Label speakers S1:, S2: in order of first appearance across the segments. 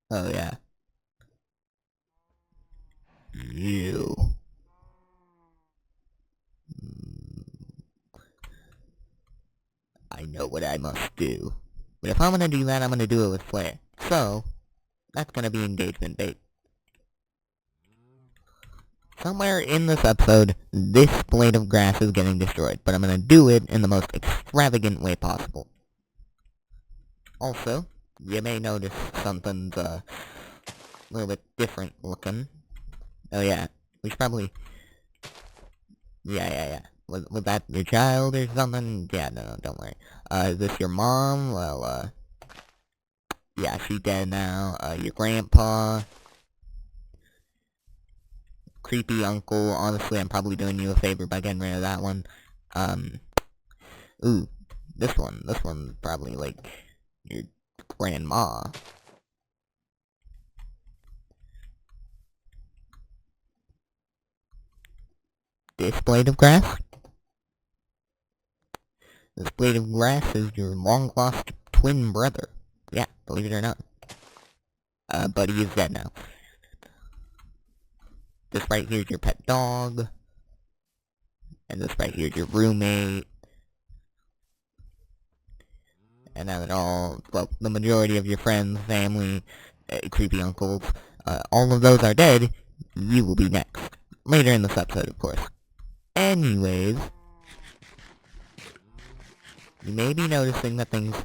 S1: Oh yeah. You. I know what I must do. But if I'm gonna do that, I'm gonna do it with flair. So, that's gonna be engagement bait. Somewhere in this episode, this blade of grass is getting destroyed, but I'm gonna do it in the most extravagant way possible. Also, you may notice something's a little bit different looking. Oh yeah, we should probably... Yeah. Was that your child or something? Yeah, no, don't worry. Is this your mom? Well, yeah, she's dead now. Your grandpa? Creepy uncle. Honestly, I'm probably doing you a favor by getting rid of that one. Um, ooh, this one's probably like your grandma. This blade of grass? This blade of grass is your long-lost twin brother. Yeah, believe it or not. But he is dead now. This right here is your pet dog. And this right here is your roommate. And now that all, well, the majority of your friends, family, creepy uncles, all of those are dead, you will be next. Later in this episode, of course. Anyways, you may be noticing that things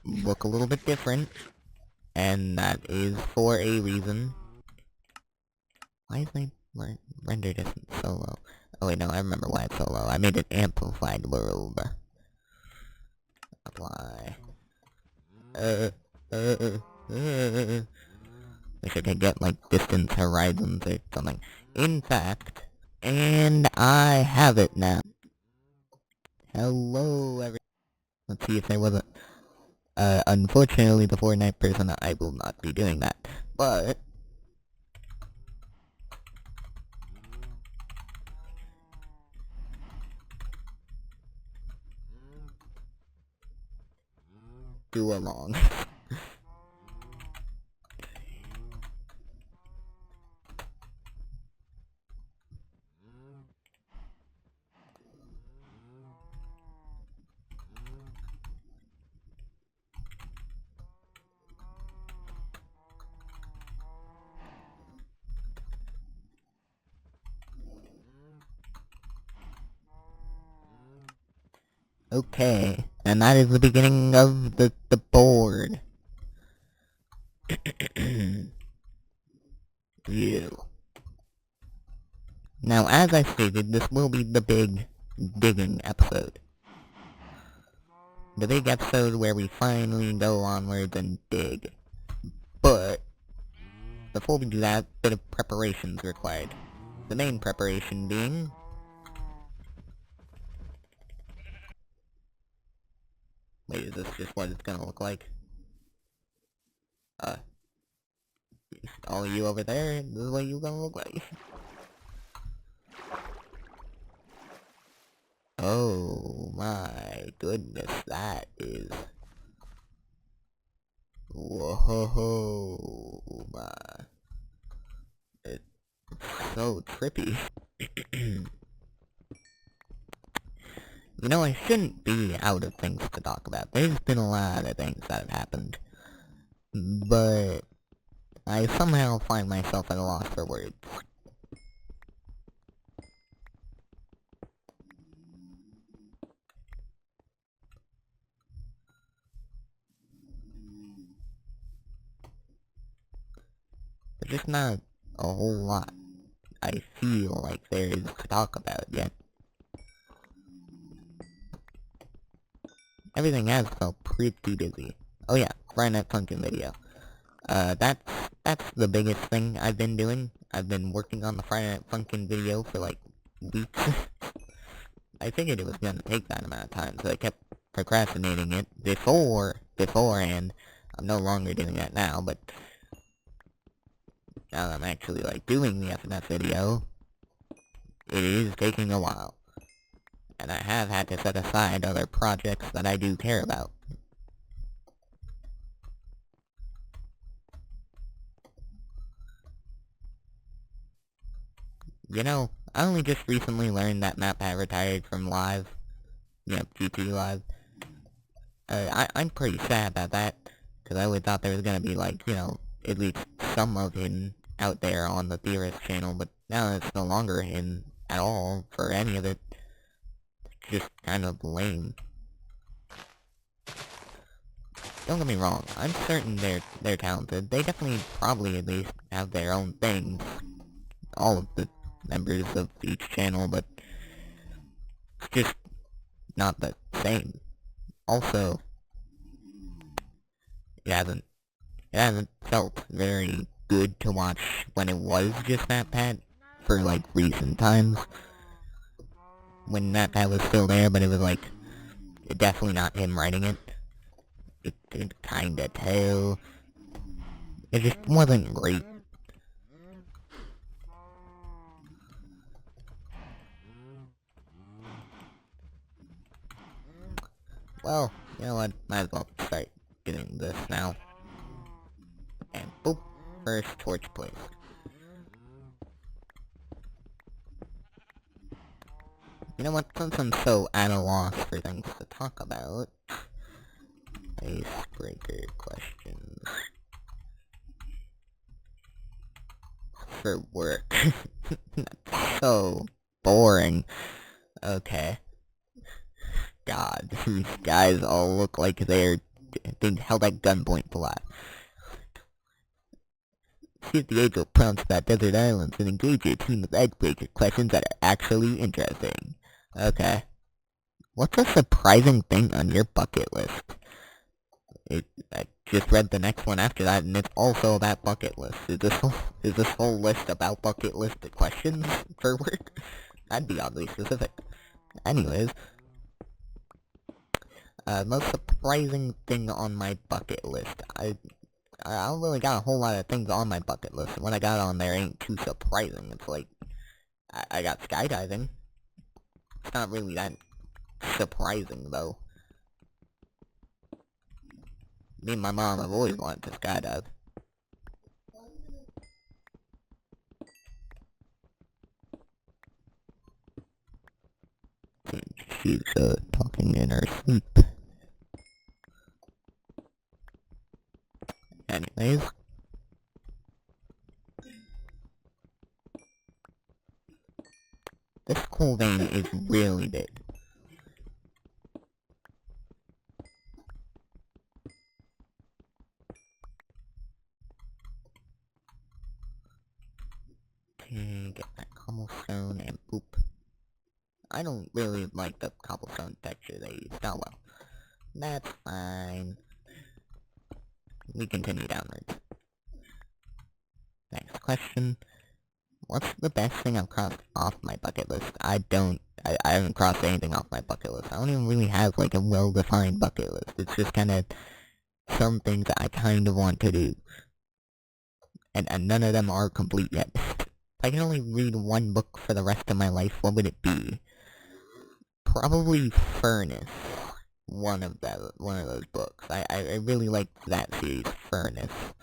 S1: look a little bit different, and that is for a reason. Why is my render distance so low? Oh wait, no, I remember why it's so low. I made it amplified world. Apply. Wish I could get, like, distance horizons or something. In fact, and I have it now. Hello, everyone. Let's see if there was a... unfortunately, the Fortnite person, I will not be doing that. But... do along. Okay, and that is the beginning of the board. You. Now, as I stated, this will be the big digging episode. The big episode where we finally go onwards and dig. But, before we do that, a bit of preparation is required. The main preparation being... Wait, is this just what it's gonna look like? All of you over there, this is what you gonna look like. Oh my goodness, that is... Whoa, my... It's so trippy. You know, I shouldn't be out of things to talk about. There's been a lot of things that have happened. But... I somehow find myself at a loss for words. There's just not a whole lot I feel like there is to talk about yet. Everything has felt pretty busy. Oh yeah, Friday Night Funkin' video. That's the biggest thing I've been doing. I've been working on the Friday Night Funkin' video for like weeks. I figured it was gonna take that amount of time, so I kept procrastinating it beforehand. I'm no longer doing that now, but now that I'm actually like doing the FNF video, it is taking a while. And I have had to set aside other projects that I do care about. You know, I only just recently learned that map had retired from live. Yep, GT live. I'm pretty sad about that, because I always thought there was gonna be, like, you know, at least some of him out there on the Theorist channel, but now it's no longer him at all for any of it. It's just kind of lame. Don't get me wrong, I'm certain they're talented. They definitely probably at least have their own things. All of the members of each channel, but it's just not the same. Also, it hasn't felt very good to watch when it was just MatPat for like recent times. When MatPat was still there, but it was like definitely not him writing it. It could kinda tell. It just wasn't great. Well, you know what? Might as well start doing this now. And boop, first torch placed. You know what? Since I'm so at a loss for things to talk about, icebreaker questions for work. That's so boring. Okay. God, these guys all look like they're being held at gunpoint to laugh. See if the age will prompt about desert islands and engage your team with icebreaker questions that are actually interesting. Okay. What's a surprising thing on your bucket list? I just read the next one after that, and it's also about bucket lists. Is this whole list about bucket list questions for work? That'd be oddly specific. Anyways, most surprising thing on my bucket list. I don't really got a whole lot of things on my bucket list. What I got on there ain't too surprising. It's like, I got skydiving. It's not really that surprising, though. Me and my mom have always wanted to skydive. She's, talking in her sleep. Anyways. This coal vein is really big. Okay, get that cobblestone and boop. I don't really like the cobblestone texture they used. Oh well. That's fine. We continue downwards. Next question. What's the best thing I've crossed off my bucket list? I haven't crossed anything off my bucket list. I don't even really have like a well-defined bucket list. It's just kinda some things that I kind of want to do. And none of them are complete yet. If I can only read one book for the rest of my life, what would it be? Probably Furnace. One of those books. I really like that series, Furnace.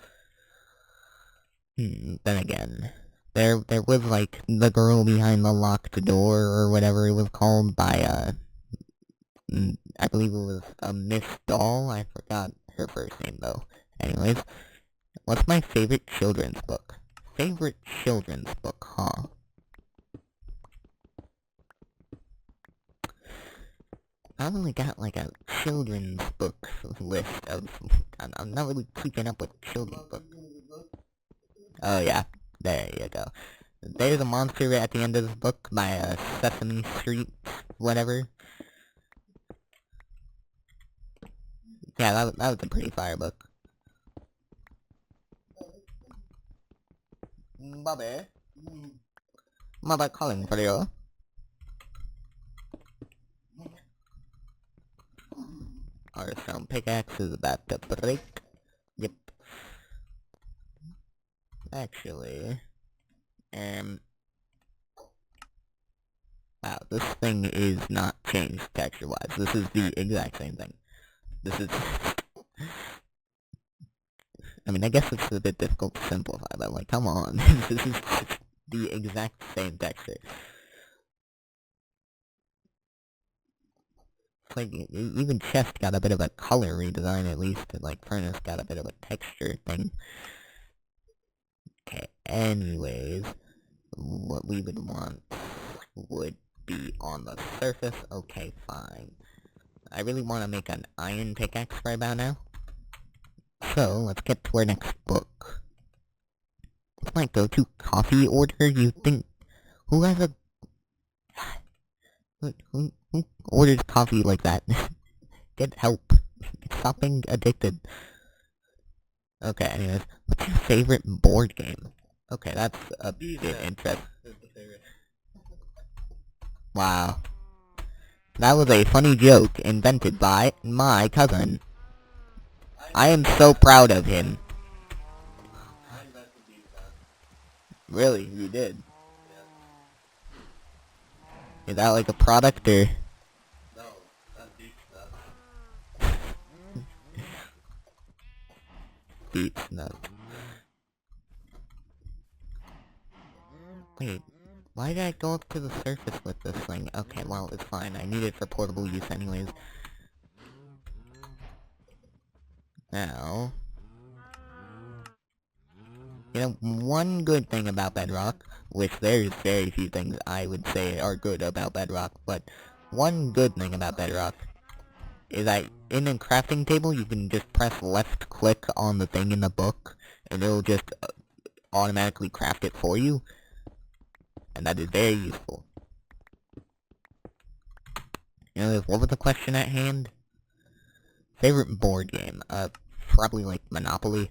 S1: Then again, there was like The Girl Behind the Locked Door or whatever it was called by I believe it was Miss Doll. I forgot her first name though. Anyways, what's my favorite children's book? Favorite children's book, huh? I've only got like a children's book list of... I'm not really keeping up with children's books. Oh yeah, there you go. There's a monster at the end of this book by Sesame Street, whatever. Yeah, that was a pretty fire book. Bobby? Mother calling for you. Our stone pickaxe is about to break. Yep. Actually, wow, this thing is not changed texture-wise. This is the exact same thing. This is... I mean, I guess it's a bit difficult to simplify, but like, come on. This is the exact same texture. It's like, even chest got a bit of a color redesign at least, and like furnace got a bit of a texture thing. Okay, anyways, what we would want would be on the surface. Okay, fine. I really want to make an iron pickaxe right about now. So, let's get to our next book. What's my go-to coffee order? You think... Who has a... Who orders coffee like that? Get help. Stop being addicted. Okay, anyways. What's your favorite board game? Okay, that's a bit interesting. Wow. That was a funny joke invented by my cousin. I am so proud of him. Really, you did? Is that like a product or? No, that's deep stuff. Deep stuff. Wait, why did I go up to the surface with this thing? Okay, well, it's fine. I need it for portable use anyways. Now, you know, one good thing about Bedrock, which there's very few things I would say are good about Bedrock, but one good thing about Bedrock is that in a crafting table, you can just press left click on the thing in the book, and it'll just automatically craft it for you, and that is very useful. You know, what was the question at hand? Favorite board game? Probably like Monopoly.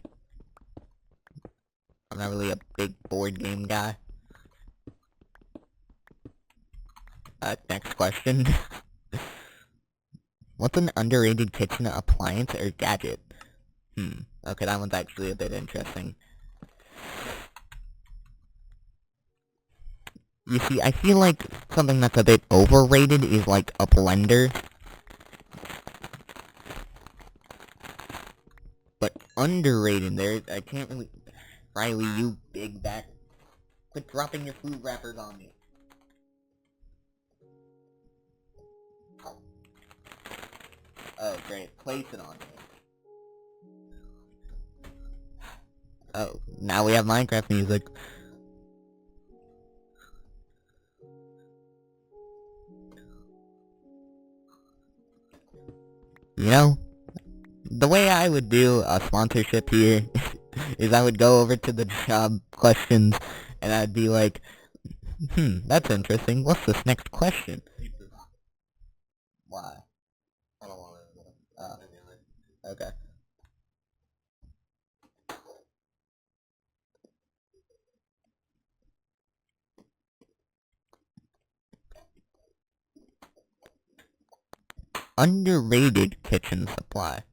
S1: I'm not really a big board game guy. Next question. What's an underrated kitchen appliance or gadget? Okay, that one's actually a bit interesting. You see, I feel like something that's a bit overrated is like a blender. But underrated, I can't really... Riley, you big bat. Quit dropping your food wrappers on me. Oh, great. Place it on me. Oh, now we have Minecraft music. You know, the way I would do a sponsorship here is I would go over to the job questions and I'd be like, that's interesting. What's this next question? Why? I don't want to. Okay. Underrated kitchen supply.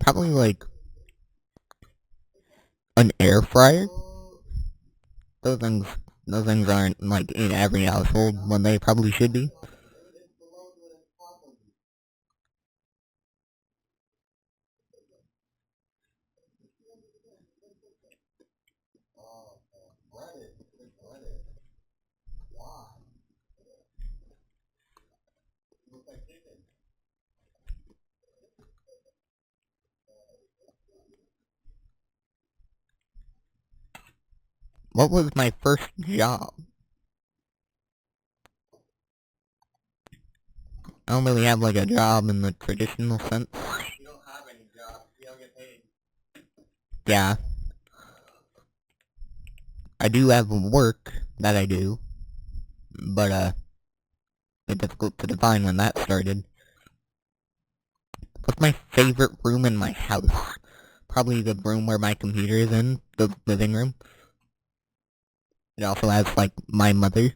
S1: Probably like an air fryer. Those things aren't like in every household when they probably should be. What was my first job? I don't really have like a job in the traditional sense. You don't have any job. You don't get paid. Yeah. I do have work that I do, but it's difficult to define when that started. What's my favorite room in my house? Probably the room where my computer is in, the living room. It also has, like, my mother.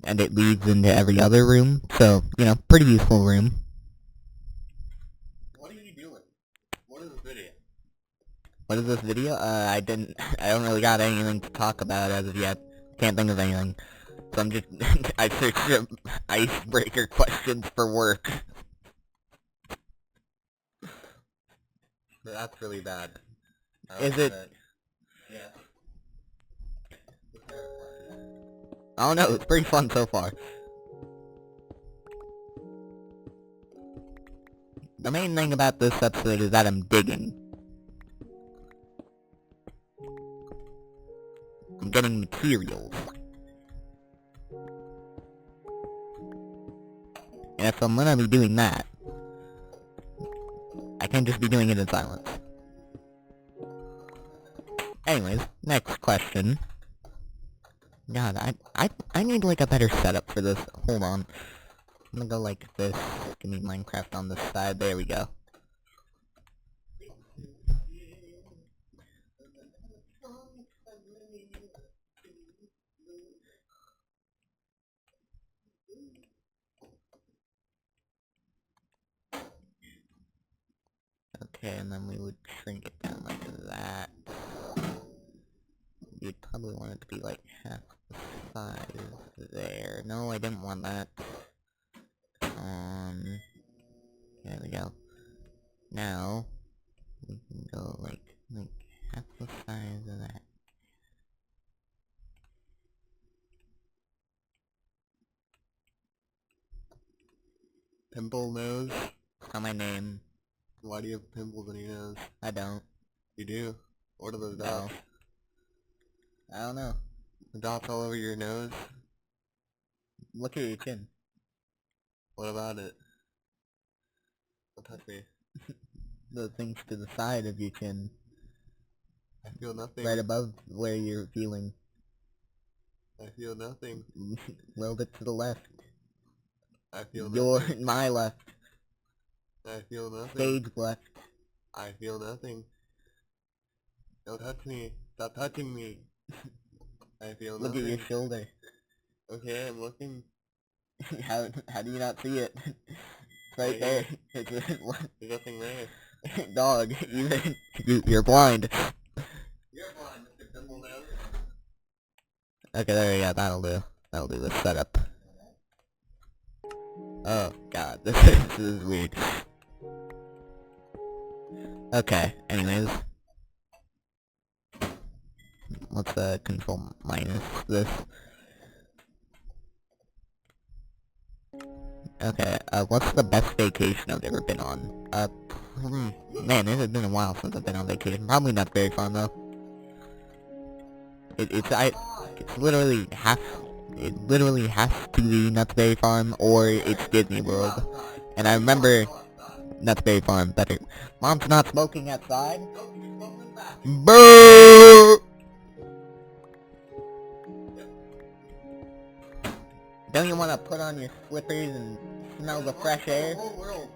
S1: And it leads into every other room, so, you know, pretty useful room. What are you doing? What is the video? What is this video? I don't really got anything to talk about as of yet. Can't think of anything. So I'm just, I searched up icebreaker questions for work. That's really bad. Is it? Yeah. I don't know, it's pretty fun so far. The main thing about this episode is that I'm digging. I'm getting materials. And if I'm gonna be doing that, I can't just be doing it in silence. Anyways, next question. God, I need like a better setup for this. Hold on. I'm gonna go like this. Give me Minecraft on this side. There we go. Okay, and then we would shrink it down like that. You'd probably want it to be like half the size there. No, I didn't want that. There we go. Now, we can go like half the size of that. Pimple nose? It's not my name. Why do you have pimples on your nose? I don't. You do? What are those dots? I don't know. The dots all over your nose? Look at your chin. What about it? Don't touch me. The things to the side of your chin. I feel nothing. Right above where you're feeling. I feel nothing. A little bit to the left. I feel nothing. My left. I feel nothing. Stage left. I feel nothing. Don't touch me. Stop touching me. I feel nothing. Look at your shoulder. Okay, I'm looking. How do you not see it? It's right there. There's nothing there. Dog, you're blind. You're blind, Mr. Pimple Nose. Okay, there we go. That'll do. That'll do the setup. Oh god, this is weird. Okay, anyways. Let's control minus this. Okay, what's the best vacation I've ever been on? Man, it has been a while since I've been on vacation. Probably not very fun though. It's literally it literally has to be Knott's Berry Farm or it's Disney World. And I remember Knott's Berry Farm better. Mom's not smoking outside. Boo! Don't you want to put on your slippers and smell the fresh air? Tell the whole world.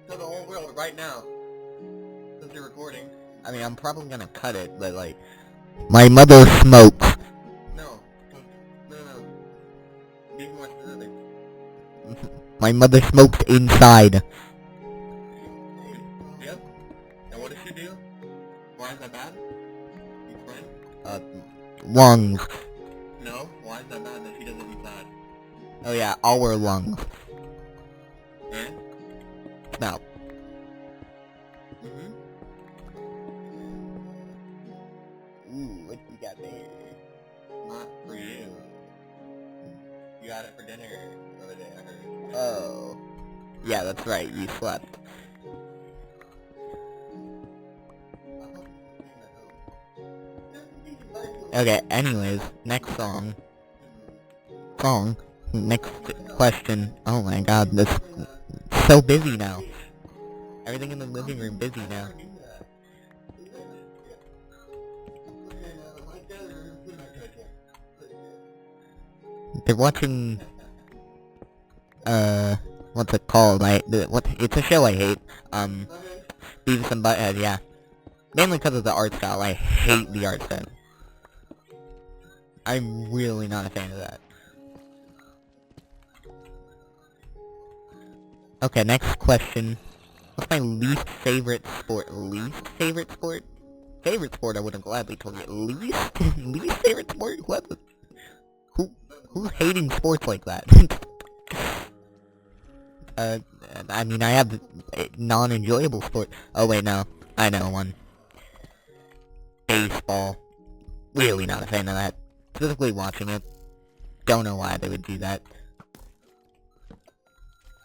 S1: Tell the whole world right now. Since you're recording. I mean, I'm probably gonna cut it, but like... My mother smokes. No. No. Be more specific. My mother smokes inside. Yep. And what does she do? Why is that bad? Explain. Lungs. No? Why is that bad that she does it inside? Oh yeah, our lungs. And? Smell. Ooh, what you got there? Not for you. You got it for dinner the other day, I heard. Oh. Yeah, that's right, you slept. Okay, anyways, next song. Next question. Oh my god, this is so busy now. Everything in the living room busy now. They're watching, what's it called? It's a show I hate. Beavis and Butthead, yeah. Mainly because of the art style. I hate the art style. I'm really not a fan of that. Okay, next question. What's my least favorite sport? Least favorite sport? Favorite sport I would have gladly told you. Least least favorite sport? What? Who's hating sports like that? I mean, I have non-enjoyable sport. Oh wait, no, I know one. Baseball. Really not a fan of that. Specifically watching it. Don't know why they would do that.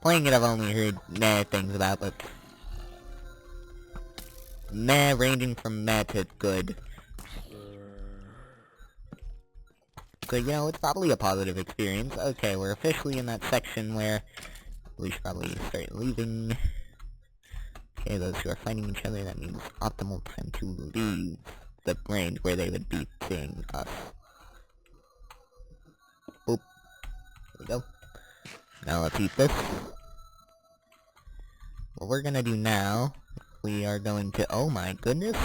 S1: Playing it, I've only heard meh things about, but meh ranging from meh to good. So, you know, it's probably a positive experience. Okay, we're officially in that section where we should probably start leaving. Okay, those who are fighting each other, that means optimal time to leave the range where they would be seeing us. Boop. There we go. Now let's eat this. What we're gonna do now, we are going to, oh my goodness.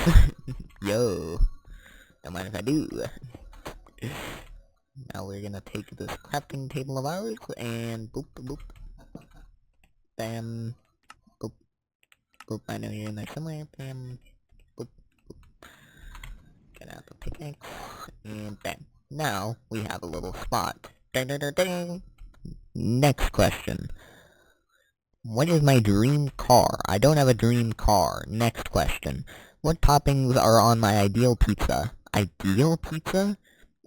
S1: Yo. Don't mind if I do. Now we're gonna take this crafting table of ours, and boop, boop. Bam. Boop. Boop, I know you're in there somewhere. Bam. Boop, boop. Get out the pickaxe, and bam. Now, we have a little spot. Ding, ding, ding, ding. Next question. What is my dream car? I don't have a dream car. Next question. What toppings are on my ideal pizza? Ideal pizza?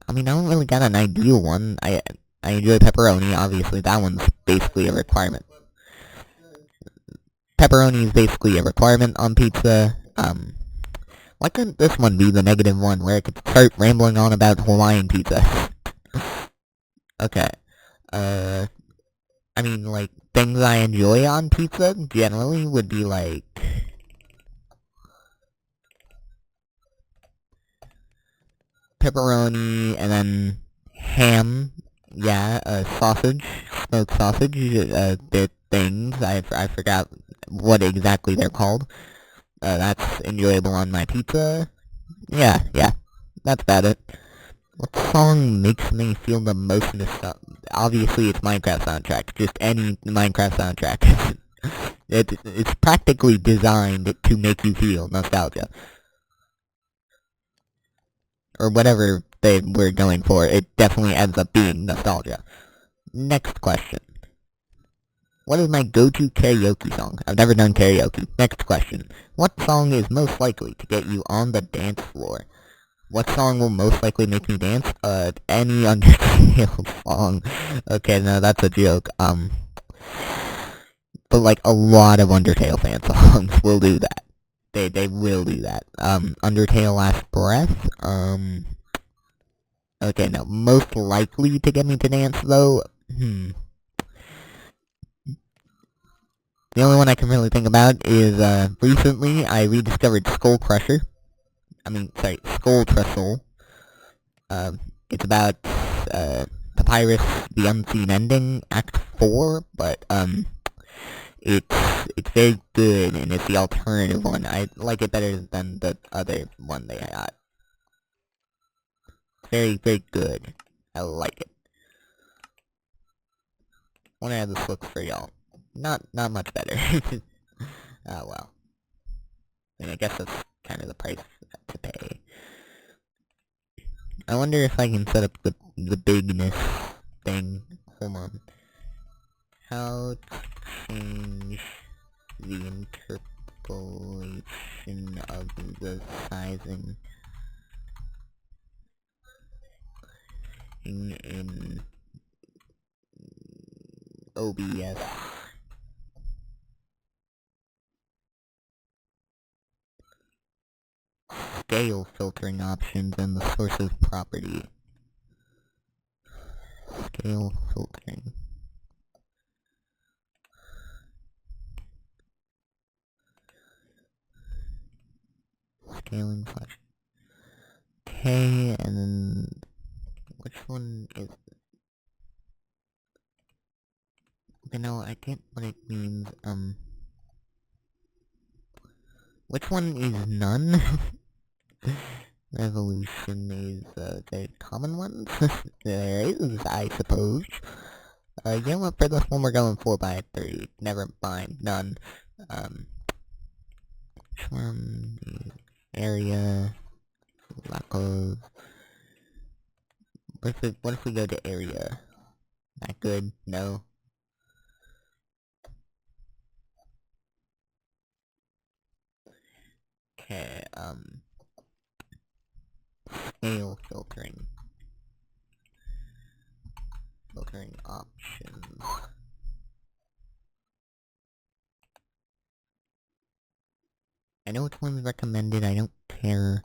S1: I mean, I don't really got an ideal one. I enjoy pepperoni, obviously. That one's basically a requirement. Pepperoni is basically a requirement on pizza. Why couldn't this one be the negative one, where I could start rambling on about Hawaiian pizza? Okay. I mean, like, things I enjoy on pizza, generally, would be, like, pepperoni, and then ham, yeah, sausage, smoked sausage, the things, I forgot what exactly they're called. That's enjoyable on my pizza. Yeah, that's about it. What song makes me feel the most nostalgic? Obviously, it's Minecraft soundtrack. Just any Minecraft soundtrack. It's practically designed to make you feel nostalgia. Or whatever they were going for, it definitely ends up being nostalgia. Next question. What is my go-to karaoke song? I've never done karaoke. Next question. What song is most likely to get you on the dance floor? What song will most likely make me dance? Any Undertale song. Okay, no, that's a joke. But like a lot of Undertale fan songs will do that. They will do that. Undertale Last Breath, okay, no, most likely to get me to dance, though, The only one I can really think about is, recently I rediscovered Skull Trestle. It's about, Papyrus the Unseen Ending, Act 4, but, it's very good, and it's the alternative one. I like it better than the other one they got. Very, very good. I like it. I wanna have this look for y'all. Not much better. Oh well. And I guess that's kind of the price to pay. I wonder if I can set up the bigness thing. Hold on. How to change the interpolation of the sizing in OBS. Scale filtering options and the sources property. Scale filtering. Scaling flash. Okay, and then which one is? You know, I get what it means. Which one is none? Revolution is the common ones. There is, I suppose. You know what? For this one, we're going 4x3. Never mind, none. Which one is area, Lacos. What if we go to area? Not good? No? Okay, scale filtering. Filtering options. I know which one's recommended, I don't care.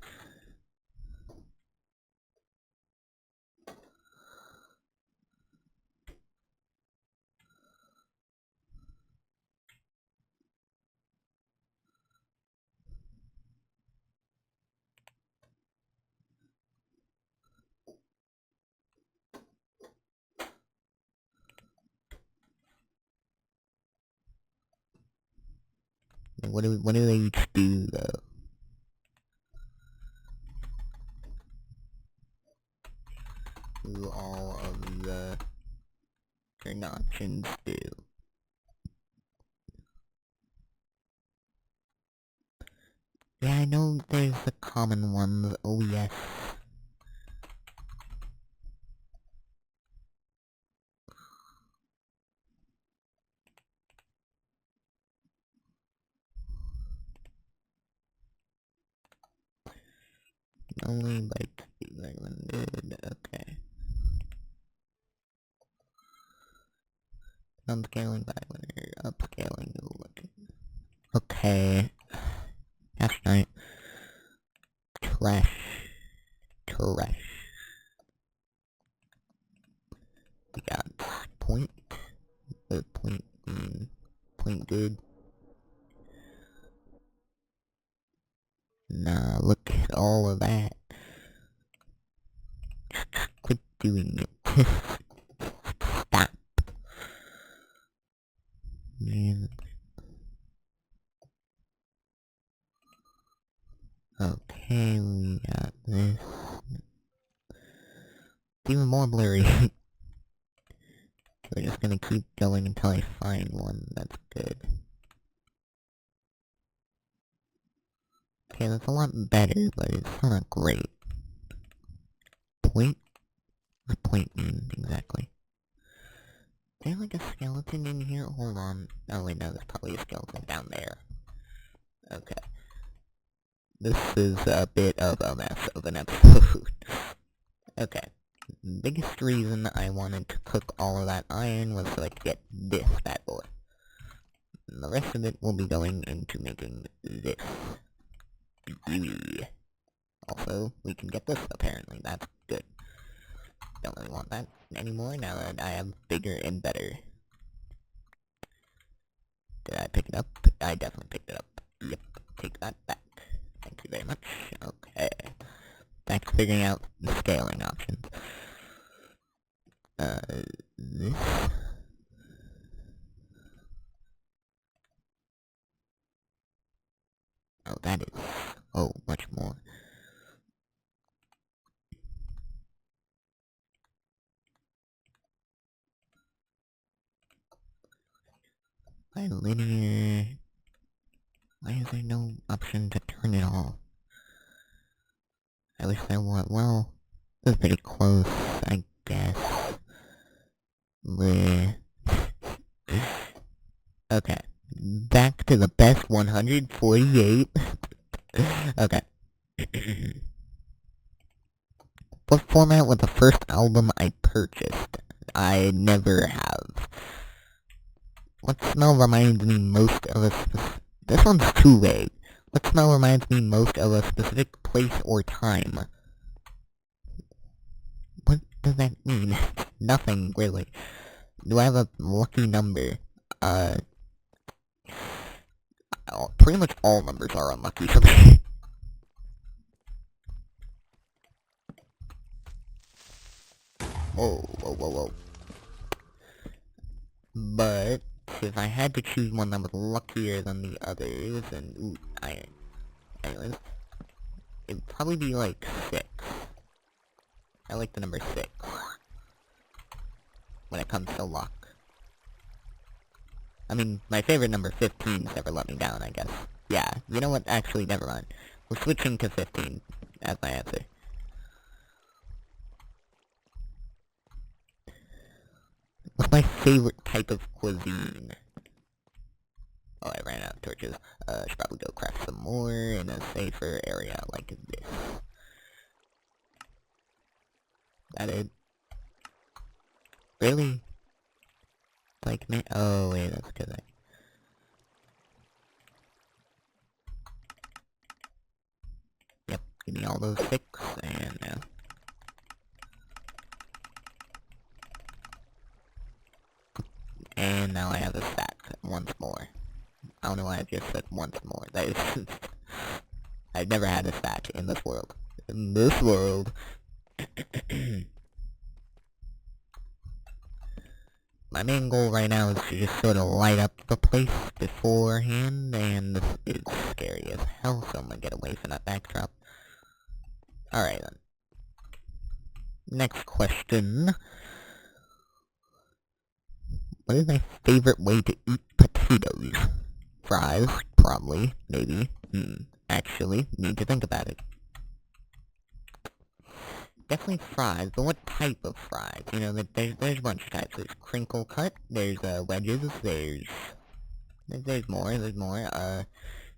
S1: What do they each do, though? Do all of the certain options do? Yeah, I know there's the common ones, oh yes. Only like recommended, okay. Downscaling by winner, upscaling, okay. That's right. Trash. We got point. Point, point good. Nah, look at all of that. Quit doing it. Stop. Man. Okay, we got this. It's even more blurry. We're just gonna keep going until I find one that's good. Okay, that's a lot better, but it's still not great. Point? What point mean, exactly? Is there like a skeleton in here? Hold on. Oh wait, no, there's probably a skeleton down there. Okay. This is a bit of a mess of an episode. Okay. Biggest reason I wanted to cook all of that iron was so I could get this bad boy. And the rest of it will be going into making this. Also, we can get this apparently, that's good. Don't really want that anymore now that I have bigger and better. Did I pick it up? I definitely picked it up. Yep, take that back. Thank you very much. Okay. Back to figuring out the scaling options. This? Oh, that is... oh, much more. By linear... why is there no option to turn it off? I wish there was. Well, this is pretty close, I guess. Bleh. Okay. Back to the best 148. Okay. What format was the first album I purchased? I never have. What smell reminds me most of a this one's too vague. What smell reminds me most of a specific place or time? What does that mean? Nothing, really. Do I have a lucky number? Pretty much all numbers are unlucky for me. Whoa. But, if I had to choose one that was luckier than the others, then, ooh, iron. Anyways, it'd probably be like 6. I like the number 6. When it comes to luck. I mean, my favorite number 15's never let me down, I guess. Yeah, you know what? Actually, never mind. We're switching to 15 as my answer. What's my favorite type of cuisine? Oh, I ran out of torches. Should probably go craft some more in a safer area like this. That it? Really? Like me? Oh wait, that's because Yep, give me all those 6, and and now I have a stack once more. I don't know why I just said once more. That is... I've never had a stack in this world. In this world. My main goal right now is to just sort of light up the place beforehand, and this is scary as hell, so I'm gonna get away from that backdrop. Alright then. Next question. What is my favorite way to eat potatoes? Fries? Probably. Maybe. Actually, need to think about it. Definitely fries, but what type of fries? You know, there's a bunch of types. There's crinkle cut, there's wedges, there's more,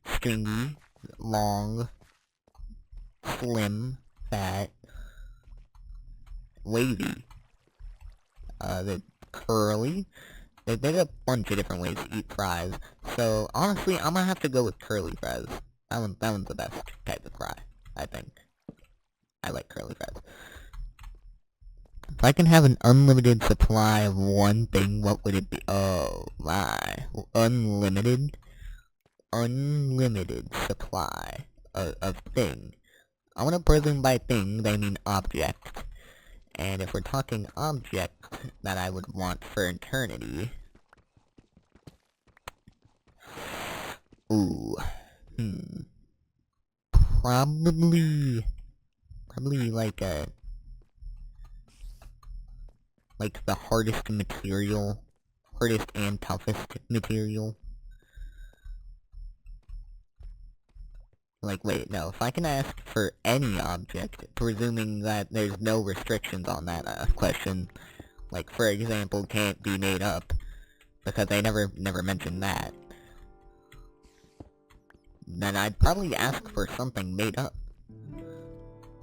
S1: stringy, long, slim, fat, wavy, the curly. There's a bunch of different ways to eat fries. So honestly, I'm gonna have to go with curly fries. That one's the best type of fry, I think. I like curly fries. If I can have an unlimited supply of one thing, what would it be? Oh my. Unlimited supply of thing. I want to present by thing, I mean object. And if we're talking object that I would want for eternity... Ooh. Probably like the hardest material. Hardest and toughest material. Like, wait, no, if I can ask for any object, presuming that there's no restrictions on that question, like, for example, can't be made up, because they never mentioned that, then I'd probably ask for something made up.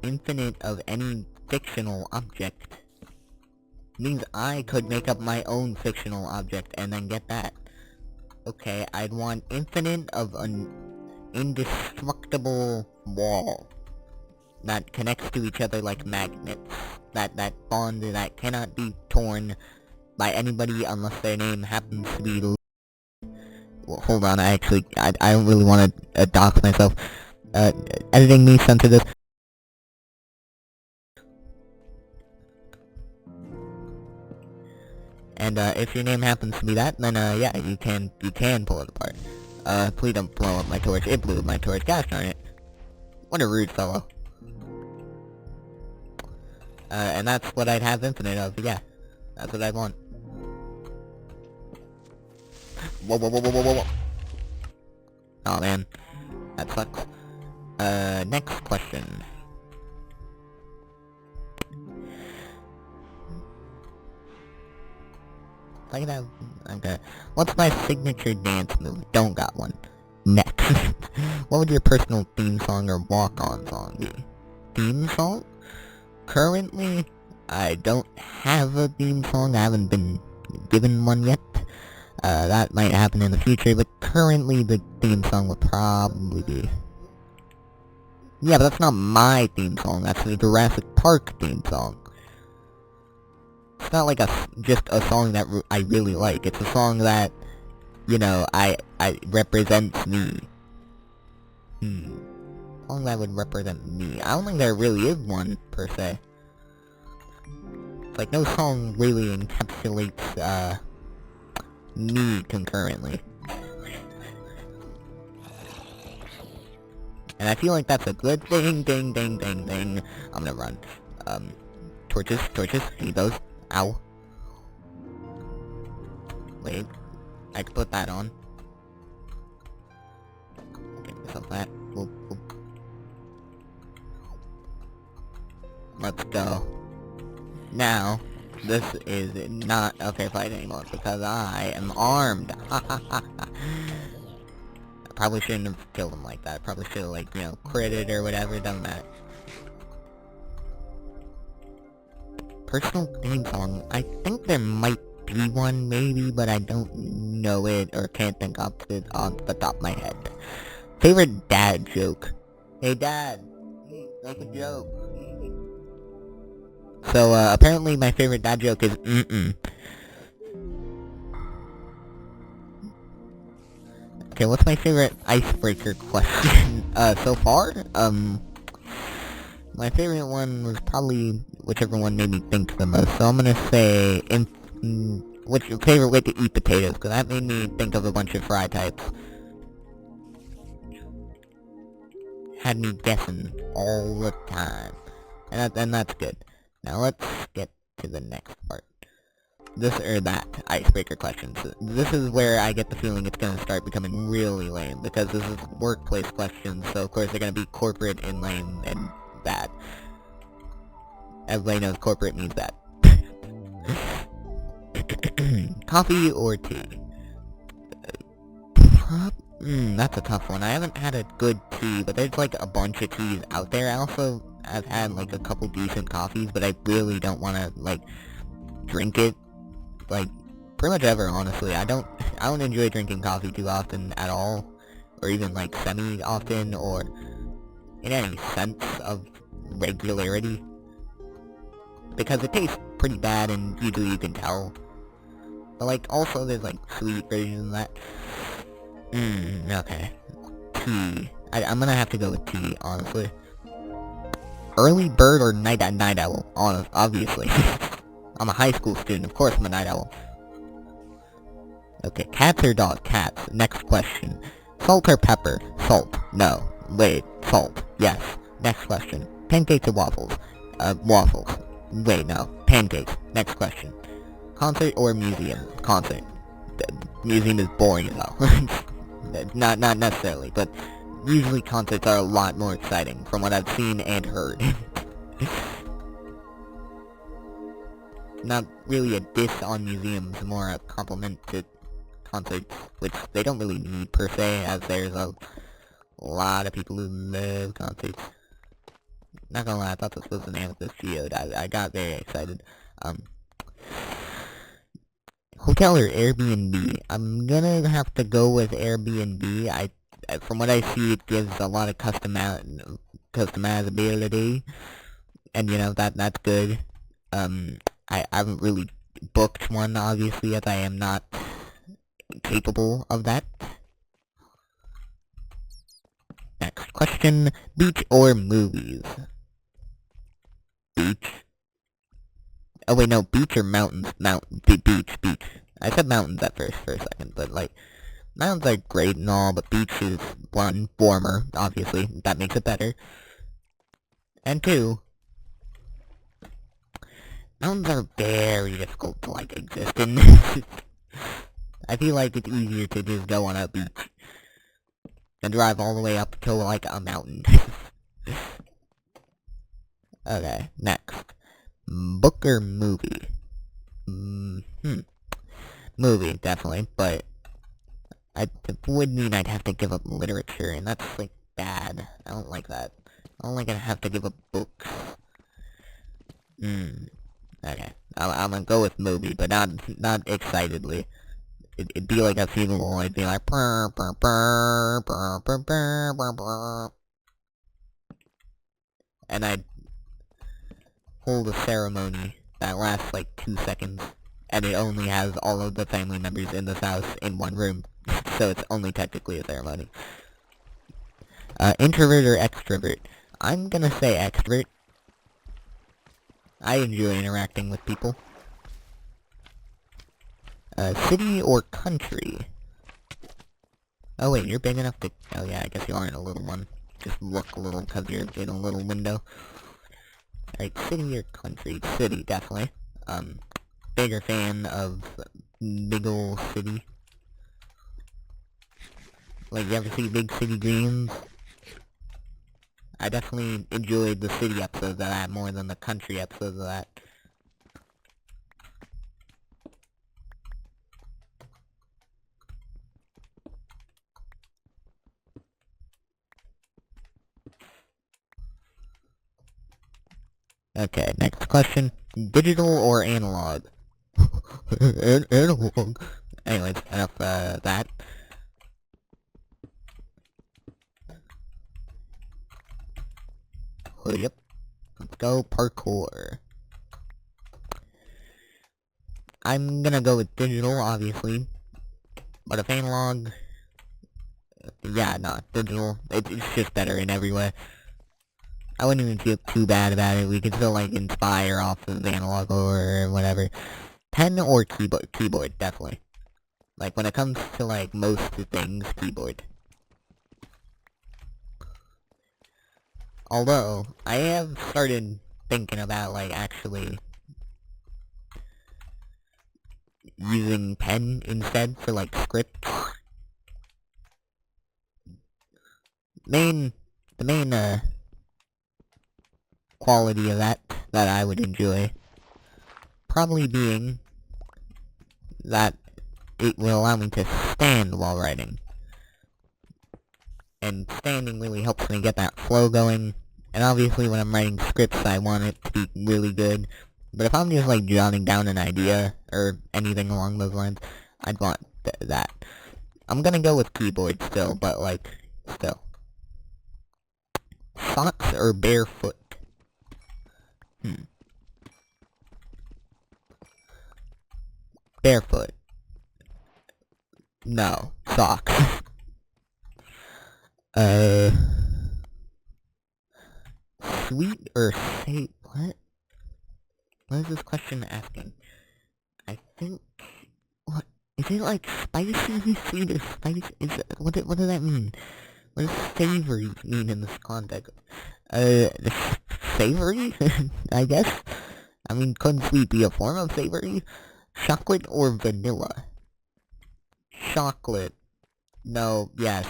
S1: Infinite of any fictional object means I could make up my own fictional object and then get that. Okay, I'd want infinite of an indestructible wall that connects to each other like magnets. That bond that cannot be torn by anybody unless their name happens to be... Well, hold on, I don't really want to dox myself. Editing me sensitive. And if your name happens to be that, then yeah, you can pull it apart. Please don't blow up my torch. It blew up my torch. Gosh darn it. What a rude fellow. And that's what I'd have infinite of. Yeah, that's what I'd want. Whoa, whoa, whoa, whoa, whoa, whoa. Oh man, that sucks. Next question. I can have... Okay. What's my signature dance move? Don't got one. Next. What would your personal theme song or walk-on song be? Theme song? Currently, I don't have a theme song. I haven't been given one yet. That might happen in the future, but currently the theme song would probably be... Yeah, but that's not my theme song. That's the Jurassic Park theme song. It's not like just a song that I really like. It's a song that, you know, I represents me. Song that would represent me. I don't think there really is one, per se. It's like, no song really encapsulates, me concurrently. And I feel like that's a good thing, ding, ding, ding, ding. I'm gonna run. Torches, need those. Ow. Wait. I can put that on. Get myself that. Whoop, whoop. let's go. Now, this is not a fair fight anymore, because I am armed. I probably shouldn't have killed him like that. Probably should have, like, you know, critted or whatever, done that. Personal theme song. I think there might be one, maybe, but I don't know it, or can't think off the top of my head. Favorite dad joke. Hey dad, make a joke. So, apparently my favorite dad joke is Okay, what's my favorite icebreaker question, so far? My favorite one was probably whichever one made me think the most, so I'm gonna say, what's your favorite way to eat potatoes, because that made me think of a bunch of fry types. Had me guessing all the time. And that's good. Now let's get to the next part. This or that icebreaker questions. This is where I get the feeling it's gonna start becoming really lame, because this is workplace questions, so of course they're gonna be corporate and lame and bad. Everybody knows corporate means bad. Coffee or tea? That's a tough one. I haven't had a good tea, but there's like a bunch of teas out there. I've had like a couple decent coffees, but I really don't want to like drink it like pretty much ever, honestly. I don't enjoy drinking coffee too often at all, or even like semi-often, or in any sense of regularity, because it tastes pretty bad and usually you can tell. But like also there's like sweet versions of that. Okay. Tea. I'm gonna have to go with tea, honestly. Early bird or night owl? Obviously. I'm a high school student, of course I'm a night owl. Okay, cats or dog? Cats. Next question. Salt or pepper? Salt. No. Wait, salt. Yes. Next question. Pancakes or waffles? Waffles. Wait, no. Pancakes. Next question. Concert or museum? Concert. Museum is boring as hell. Not necessarily, but usually concerts are a lot more exciting, from what I've seen and heard. Not really a diss on museums, more a compliment to concerts, which they don't really need per se, as there's a lot of people who love concerts. Not gonna lie, I thought this was the name of this geode. I got very excited. Hotel or Airbnb? I'm gonna have to go with Airbnb. From what I see, it gives a lot of customizability, and you know, that's good. I haven't really booked one, obviously, as I am not capable of that. Next question, beach or movies? Beach. Oh wait, no, beach or mountains? Beach. I said mountains at first for a second, but like, mountains are great and all, but beach is, one, warmer, obviously, that makes it better. And two, mountains are very difficult to like exist in. I feel like it's easier to just go on a beach than drive all the way up to like a mountain. Okay, next. Book or movie? Movie, definitely, but it would mean I'd have to give up literature, and that's, like, bad. I don't like that. I don't like I have to give up books. Okay. I'm gonna go with movie, but not excitedly. It'd be like a funeral. It'd be like brr, brr, brr, brr, brr, brr, brr, brr. And I'd hold a ceremony that lasts like 2 seconds, and it only has all of the family members in this house in one room, so it's only technically a ceremony. Introvert or extrovert? I'm gonna say extrovert. I enjoy interacting with people. City or country? Oh wait, you're big enough to... Oh yeah, I guess you aren't a little one. Just look a little because you're in a little window. Alright, city or country? City, definitely. Bigger fan of big ol' city. Like, you ever see Big City Greens? I definitely enjoyed the city episodes of that more than the country episodes of that. Okay, next question. Digital or analog? Analog. Anyways, enough that. Oh, yep. Let's go parkour. I'm gonna go with digital, obviously. But if analog... Yeah, no, digital. It's just better in every way. I wouldn't even feel too bad about it. We could still, like, inspire off of analog or whatever. Pen or keyboard? Keyboard, definitely. Like, when it comes to, like, most things, keyboard. Although, I have started thinking about, like, actually using pen instead for, like, scripts. The main, quality of that I would enjoy probably being that it will allow me to stand while writing. And standing really helps me get that flow going. And obviously when I'm writing scripts I want it to be really good. But if I'm just like jotting down an idea or anything along those lines, I'd want that. I'm gonna go with keyboard still, but like, still. Socks or barefoot? Barefoot. No. Socks. Sweet or savory? What? What is this question asking? I think... What? Is it like spicy, sweet, or spicy? Is it, what does that mean? What does savory mean in this context? Savory? I guess? I mean, couldn't sweet be a form of savory? Chocolate or vanilla? Chocolate. No, yes.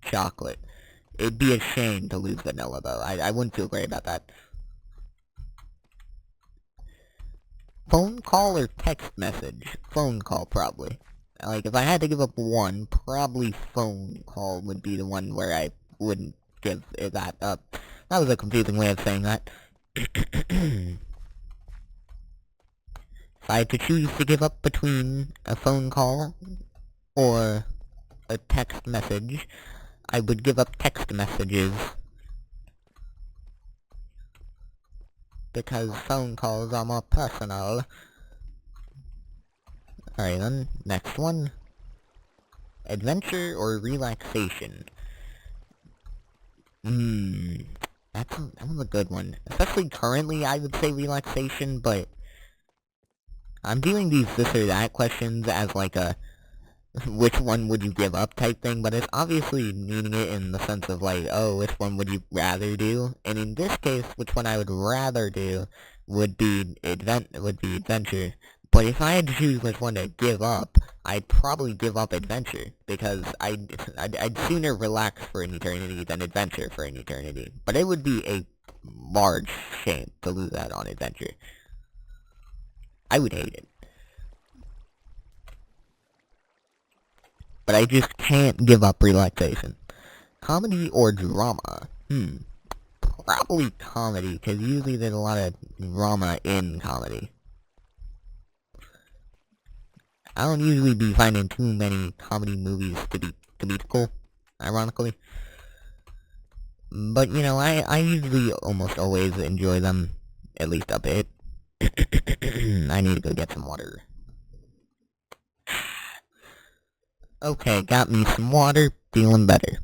S1: Chocolate. It'd be a shame to lose vanilla, though. I wouldn't feel great about that. Phone call or text message? Phone call, probably. Like, if I had to give up one, probably phone call would be the one where I wouldn't give that up. That was a confusing way of saying that. If I had to choose to give up between a phone call or a text message, I would give up text messages. Because phone calls are more personal. Alright then, next one. Adventure or relaxation? That was a good one. Especially currently, I would say relaxation, but I'm doing these this or that questions as like a which one would you give up type thing, but it's obviously meaning it in the sense of like, oh, which one would you rather do? And in this case, which one I would rather do would be adventure. But if I had to choose which one to give up, I'd probably give up adventure, because I'd sooner relax for an eternity than adventure for an eternity. But it would be a large shame to lose out on adventure. I would hate it. But I just can't give up relaxation. Comedy or drama? Probably comedy, because usually there's a lot of drama in comedy. I don't usually be finding too many comedy movies to be cool, ironically. But, you know, I usually almost always enjoy them, at least a bit. I need to go get some water. Okay, got me some water, feeling better.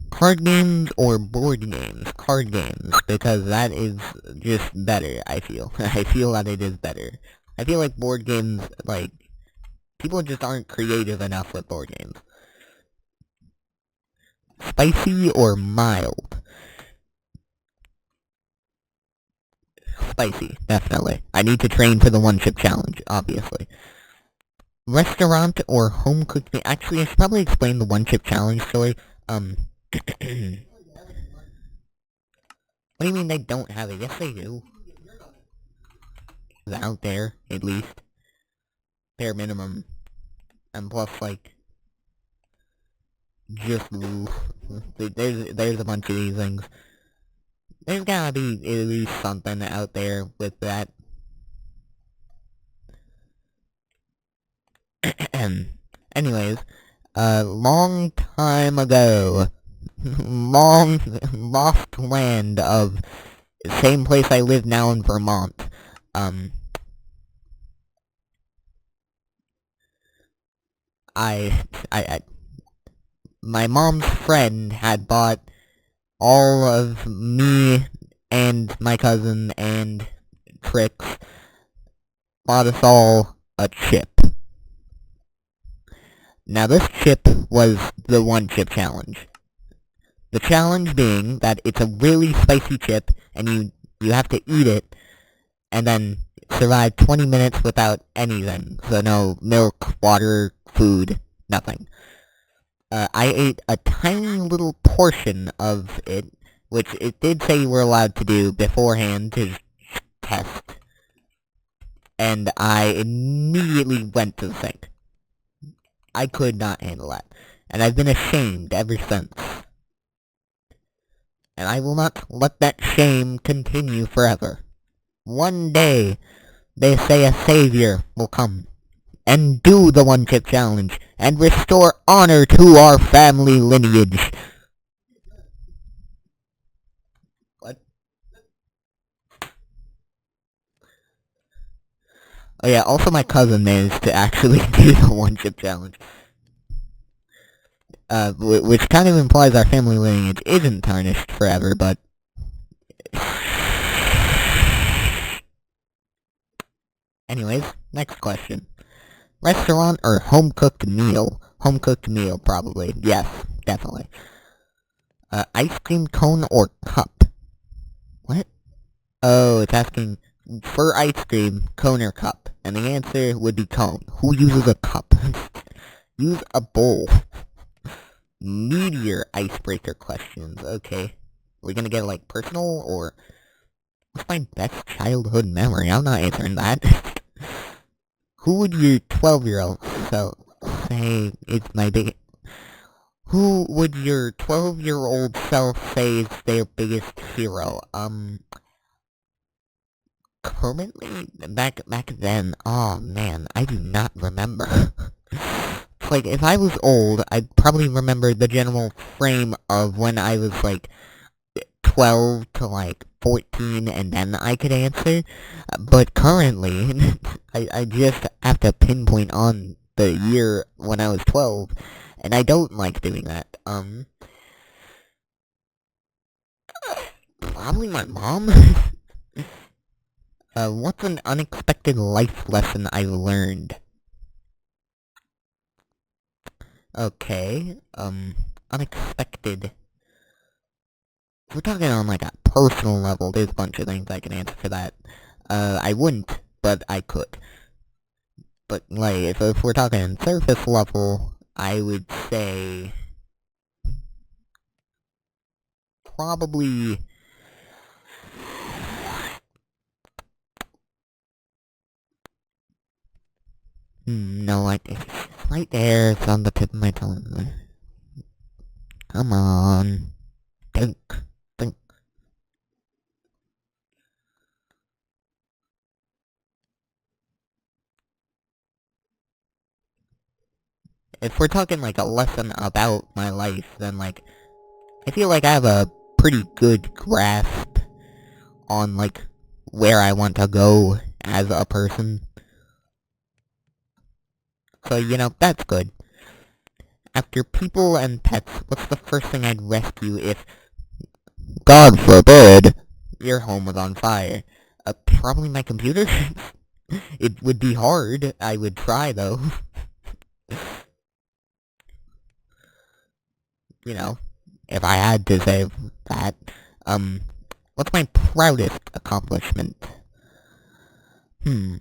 S1: Card games or board games? Card games, because that is just better, I feel. I feel that it is better. I feel like board games, like, people just aren't creative enough with board games. Spicy or mild? Spicy, definitely. I need to train for the one-chip challenge, obviously. Restaurant or home cooked meal? Actually, I should probably explain the one chip challenge story. What do you mean they don't have it? Yes, they do. It's out there, at least. Bare minimum. And plus, like, just there's a bunch of these things. There's gotta be at least something out there with that. Anyways, long time ago, long lost land of same place I live now in Vermont. I, I, my mom's friend had bought all of me and my cousin and Trix, bought us all a chip. Now this chip was the one chip challenge. The challenge being that it's a really spicy chip, and you have to eat it, and then survive 20 minutes without anything. So no milk, water, food, nothing. I ate a tiny little portion of it, which it did say you were allowed to do beforehand to test. And I immediately went to the sink. I could not handle that. And I've been ashamed ever since. And I will not let that shame continue forever. One day, they say a savior will come and do the one chip challenge and restore honor to our family lineage. What? Oh yeah, also my cousin managed to actually do the one chip challenge. Which kind of implies our family lineage isn't tarnished forever, but... Anyways, next question. Restaurant or home-cooked meal? Home-cooked meal, probably. Yes, definitely. Ice cream cone or cup? What? Oh, it's asking for ice cream, cone or cup. And the answer would be cone. Who uses a cup? Use a bowl. Meteor icebreaker questions. Okay. We're gonna get, like, personal, or... What's my best childhood memory? I'm not answering that. Who would your 12-year-old self say is my big... Who would your 12-year-old self say is their biggest hero? Currently? Back then? Oh, man, I do not remember. Like, if I was old, I'd probably remember the general frame of when I was, like, 12 to, like, 14, and then I could answer. But currently, I just have to pinpoint on the year when I was 12, and I don't like doing that. Probably my mom? What's an unexpected life lesson I learned? Okay, unexpected. If we're talking on, like, a personal level, there's a bunch of things I can answer for that. I wouldn't, but I could. But, like, if we're talking surface level, I would say... Probably... No, like, it's right there, it's on the tip of my tongue. Come on. Think. If we're talking, like, a lesson about my life, then, like, I feel like I have a pretty good grasp on, like, where I want to go as a person. So, you know, that's good. After people and pets, what's the first thing I'd rescue if, God forbid, your home was on fire? Probably my computer? It would be hard. I would try, though. You know, if I had to say that. What's my proudest accomplishment? I'm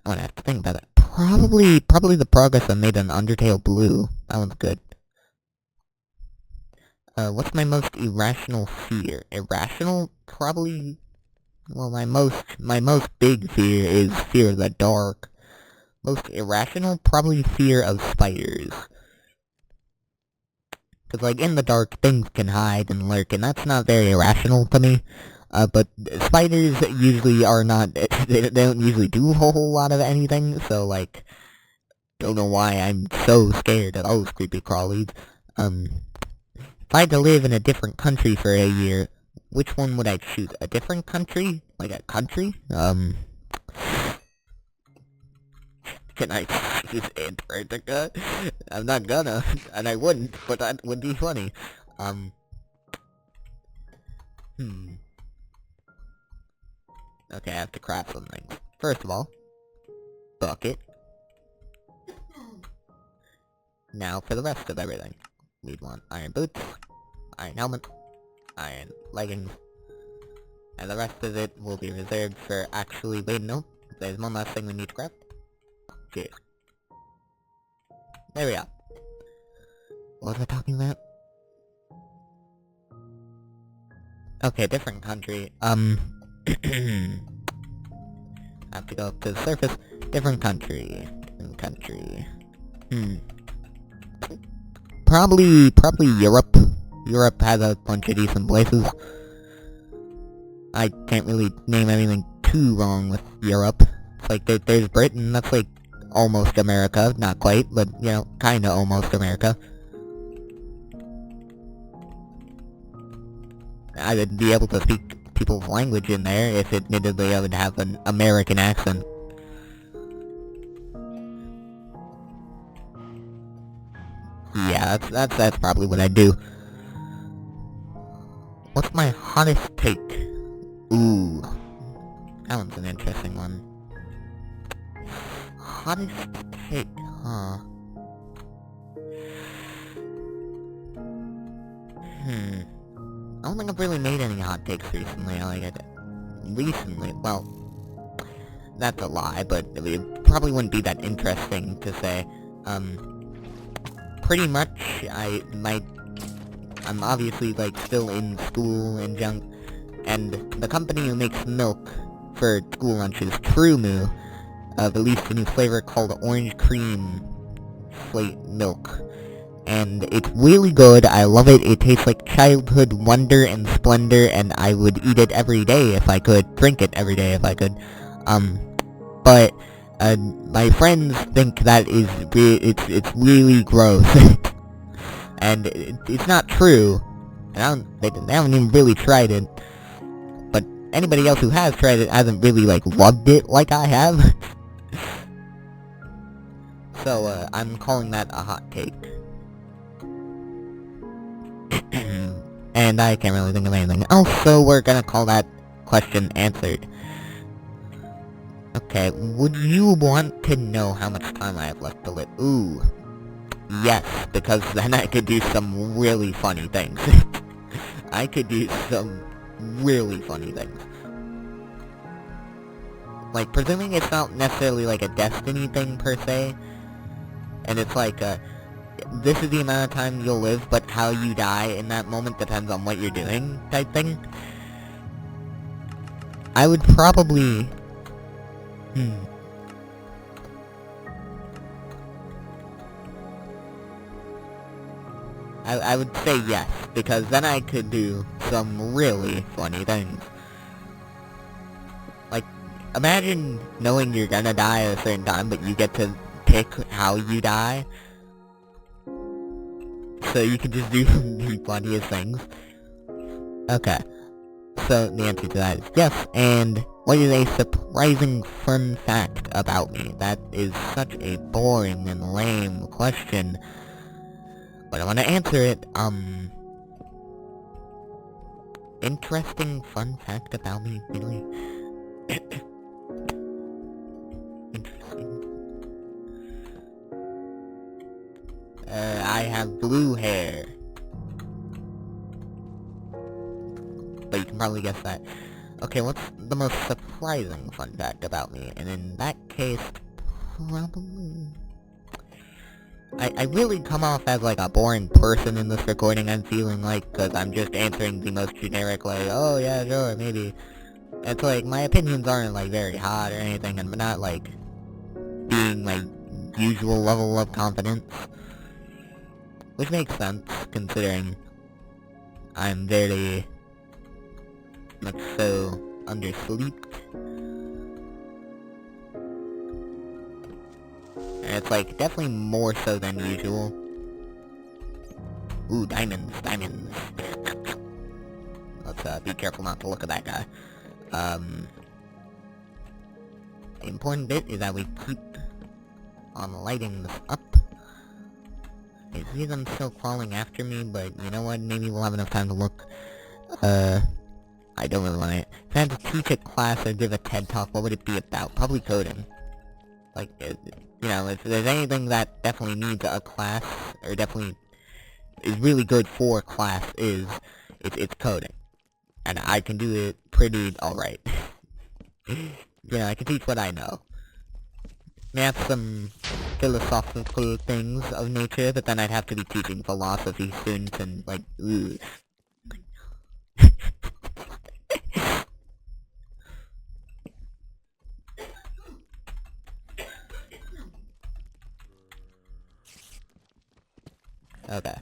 S1: gonna have to think about it. Probably the progress I made on Undertale Blue. That one's good. What's my most irrational fear? Irrational? Probably... Well, my most big fear is fear of the dark. Most irrational? Probably fear of spiders. Cause like, in the dark, things can hide and lurk, and that's not very irrational to me. But spiders usually are not, they don't usually do a whole lot of anything, so like, don't know why I'm so scared of those creepy crawlies. If I had to live in a different country for a year, which one would I choose? A different country? Like a country? Can I choose Antarctica? I'm not gonna, and I wouldn't, but that would be funny. Okay, I have to craft some things. First of all, bucket. Now for the rest of everything. We'd want iron boots, iron helmet, iron leggings, and the rest of it will be reserved for actually... Wait, no. There's one last thing we need to craft. Cheers. There we go. What was I talking about? Okay, different country. Have to go up to the surface. Different country. Different country. Probably Europe. Europe has a bunch of decent places. I can't really name anything too wrong with Europe. It's like, there's Britain, that's like almost America. Not quite, but, you know, kinda almost America. I would be able to speak people's language in there if admittedly I would have an American accent. Yeah, that's probably what I'd do. What's my hottest take? Ooh. That one's an interesting one. Hottest take, huh? I don't think I've really made any hot takes recently. Recently, well, that's a lie, but it probably wouldn't be that interesting to say. Pretty much, I'm obviously, like, still in school and junk, and the company who makes milk for school lunches, True Moo, released a new flavor called Orange Cream Milk. And it's really good, I love it, it tastes like childhood wonder and splendor, and I would eat it every day if I could, drink it every day if I could. But my friends think that it's really gross. And it's not true. And they haven't even really tried it. But anybody else who has tried it hasn't really, like, loved it like I have. So, I'm calling that a hot take. And I can't really think of anything else, so we're gonna call that question answered. Okay, would you want to know how much time I have left to live? Ooh. Yes, because then I could do some really funny things. I could do some really funny things. Like, presuming it's not necessarily like a destiny thing per se, and it's like this is the amount of time you'll live, but how you die in that moment depends on what you're doing, type thing. I would probably... I would say yes, because then I could do some really funny things. Like, imagine knowing you're gonna die at a certain time, but you get to pick how you die. So you can just do the funniest things. Okay. So the answer to that is yes, and what is a surprising fun fact about me? That is such a boring and lame question. But I want to answer it, interesting fun fact about me, really? Interesting. I have blue hair. But you can probably guess that. Okay, what's the most surprising fun fact about me? And in that case, Probably. I really come off as like a boring person in this recording, I'm feeling like, because I'm just answering the most generic, like, oh yeah, sure, maybe. It's like, my opinions aren't like very hot or anything, and not like being like usual level of confidence. Which makes sense, considering I'm very much so undersleeped. And it's like, definitely more so than usual. Ooh, diamonds, diamonds. Let's be careful not to look at that guy. The important bit is that we keep on lighting this up. I see them still crawling after me, but you know what, maybe we'll have enough time to look. I don't really want it. If I had to teach a class or give a TED Talk, what would it be about? Probably coding. Like, you know, if there's anything that definitely needs a class, or definitely is really good for a class, it's coding. And I can do it pretty alright. You know, I can teach what I know. May have some philosophical things of nature, but then I'd have to be teaching philosophy students and, like, ooh. Okay.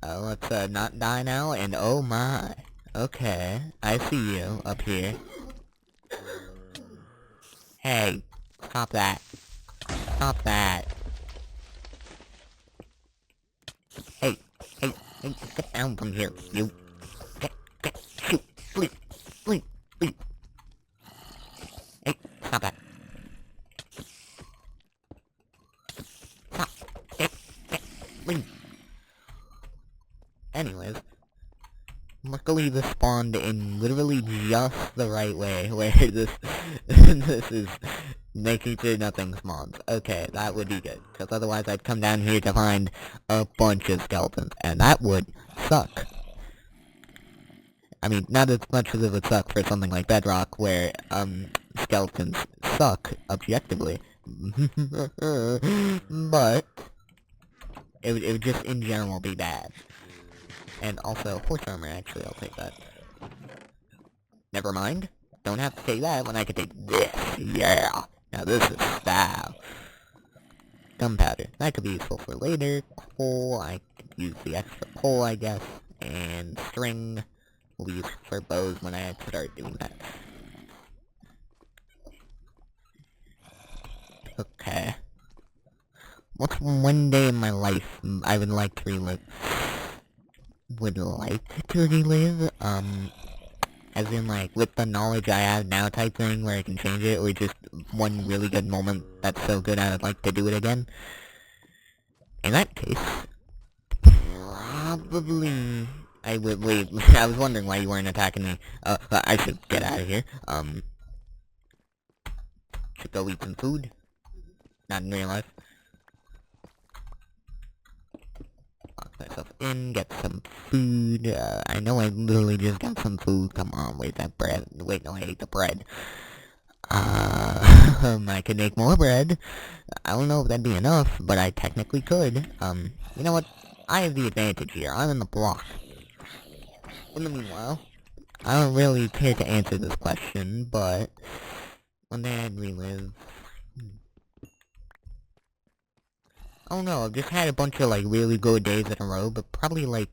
S1: Let's, not die now, and oh my. Okay, I see you up here. Hey, stop that. Stop that. Hey, hey, get down from here, you. Shoot, please, please, please. Hey, stop that. Stop, please. Anyways, luckily this spawned in literally just the right way, where this is making sure nothing spawns. Okay, that would be good, because otherwise I'd come down here to find a bunch of skeletons, and that would suck. I mean, not as much as it would suck for something like Bedrock, where, skeletons suck, objectively. But, it would just in general be bad. And also, horse armor, actually, I'll take that. Never mind. Don't have to take that when I can take this. Yeah! Now this is style. Gunpowder. That could be useful for later. Coal, I could use the extra coal, I guess. And string will be useful for bows when I start doing that. Okay. What's one day in my life I would like to relive? Would like to relive? As in, like, with the knowledge I have now type thing, where I can change it, or just one really good moment that's so good I would like to do it again? In that case, probably... I would, wait, I was wondering why you weren't attacking me. I should get out of here. Should go eat some food. Not in real life. Lock myself in, get some food. I know I literally just got some food. Come on, where's that bread? Wait, no, I ate the bread. I could make more bread. I don't know if that'd be enough, but I technically could. You know what? I have the advantage here. I'm in the block. In the meanwhile, I don't really care to answer this question, but one day I'd relive. I don't know, I've just had a bunch of, like, really good days in a row, but probably, like,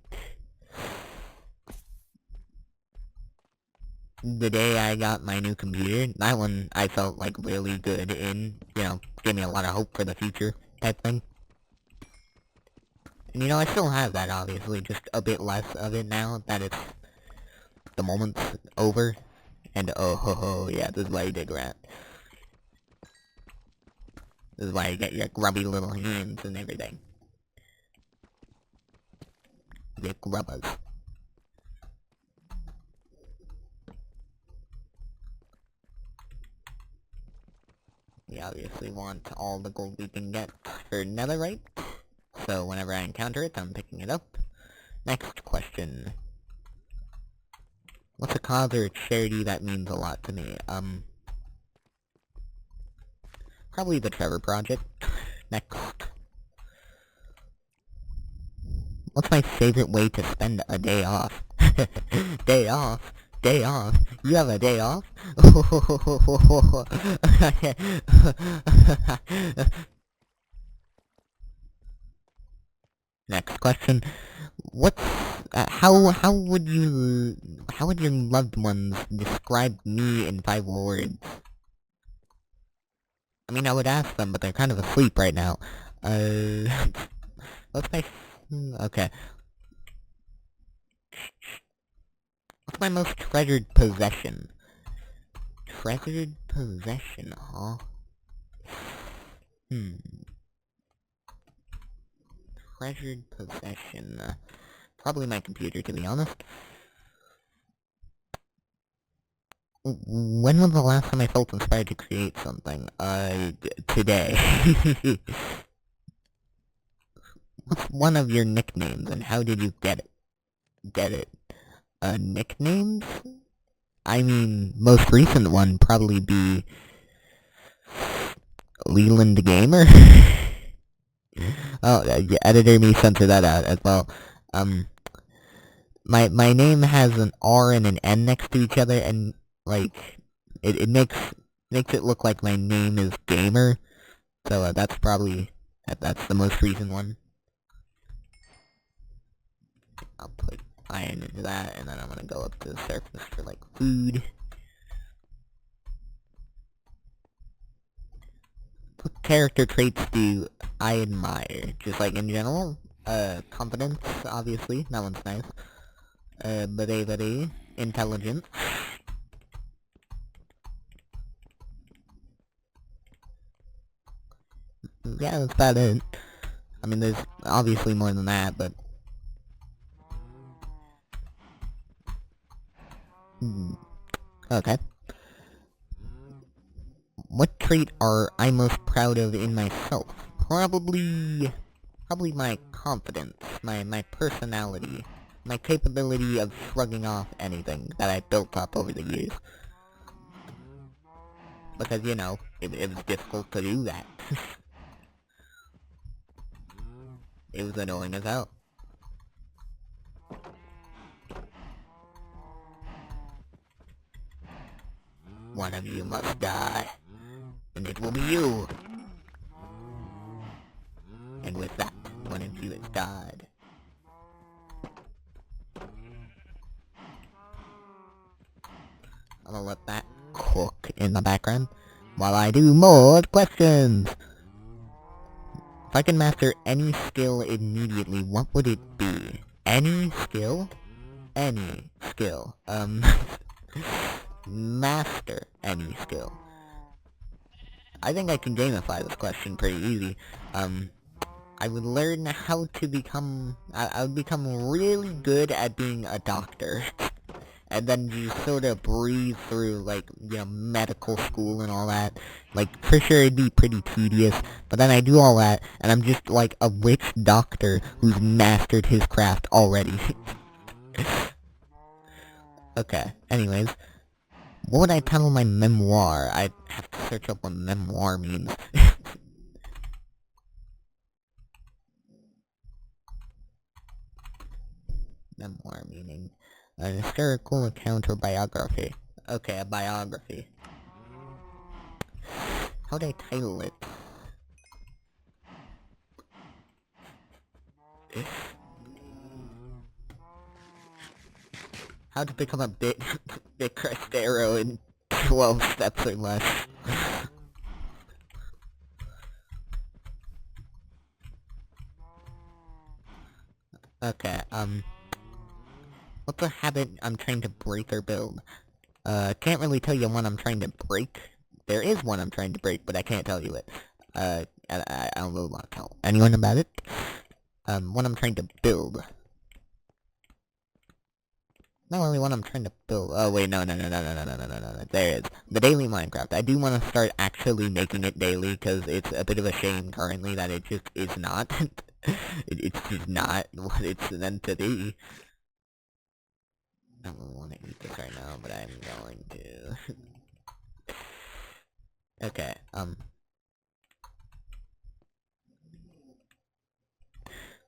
S1: the day I got my new computer, that one I felt, like, really good in, you know, gave me a lot of hope for the future, type thing. And, you know, I still have that, obviously, just a bit less of it now that it's, the moment's over, and oh ho ho, yeah, this is why you dig rat. This is why you get your grubby little hands and everything. The grubbers. We obviously want all the gold we can get for netherite, so whenever I encounter it, I'm picking it up. Next question. What's a cause or a charity that means a lot to me? Probably the Trevor Project. Next. What's my favorite way to spend a day off? Day off? Day off? You have a day off? Next question. What's how would your loved ones describe me in 5 words? I mean, I would ask them, but they're kind of asleep right now. What's my okay? What's my most treasured possession? Treasured possession, huh? Treasured possession. Probably my computer, to be honest. When was the last time I felt inspired to create something? Today. What's one of your nicknames, and how did you get it? Get it? Nicknames? I mean, most recent one probably be Leland Gamer. Oh, editor me censor that out as well. My name has an R and an N next to each other, and like it makes it look like my name is Gamer. So that's probably that's the most recent one. I'll put iron into that, and then I'm gonna go up to the surface for like food. What character traits do I admire? Just like in general, confidence, obviously, that one's nice. Bravery, intelligence. Yeah, that's about it. I mean, there's obviously more than that, but... Okay. What trait are I most proud of in myself? Probably my confidence, my personality, my capability of shrugging off anything that I built up over the years. Because, you know, it was difficult to do that. It was annoying as hell. One of you must die, and it will be you. And with that, one of you has died. I'm gonna let that cook in the background while I do more questions. If I can master any skill immediately, what would it be? Any skill? Any skill. Master any skill. I think I can gamify this question pretty easy. I would learn how to become... I would become really good at being a doctor. And then you sort of breeze through, like, you know, medical school and all that. Like, for sure it'd be pretty tedious, but then I do all that, and I'm just, like, a rich doctor who's mastered his craft already. Okay, anyways. What would I title my memoir? I'd have to search up what memoir means. Memoir meaning an historical account or biography. Okay, a biography. How'd I title it? How to become a bit Crestero in 12 steps or less. Okay, what's a habit I'm trying to break or build? Can't really tell you one I'm trying to break. There is one I'm trying to break, but I can't tell you it. I don't really want to tell anyone about it. One I'm trying to build. Not really one I'm trying to build. Oh wait, no. There it is. The daily Minecraft. I do want to start actually making it daily, because it's a bit of a shame currently that it just is not. It's just not what it's meant to be. I don't really want to eat this right now, but I'm going to. Okay,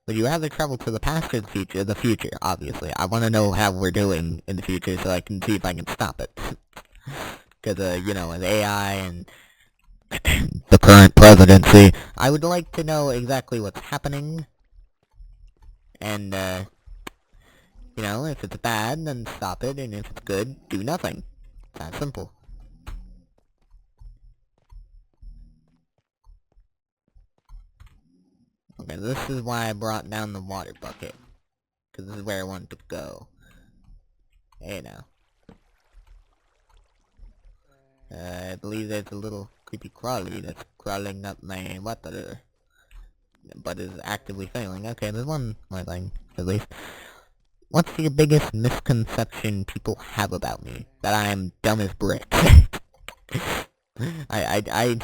S1: Would you rather travel to the past or the future? The future, obviously. I want to know how we're doing in the future so I can see if I can stop it. Because, you know, with AI and the current presidency, I would like to know exactly what's happening. And, you know, if it's bad, then stop it, and if it's good, do nothing. That simple. Okay, this is why I brought down the water bucket. Because this is where I wanted to go. Hey now. I believe there's a little creepy crawly that's crawling up my water. But is actively failing. Okay, there's one more thing, at least. What's your biggest misconception people have about me? That I'm dumb as bricks. I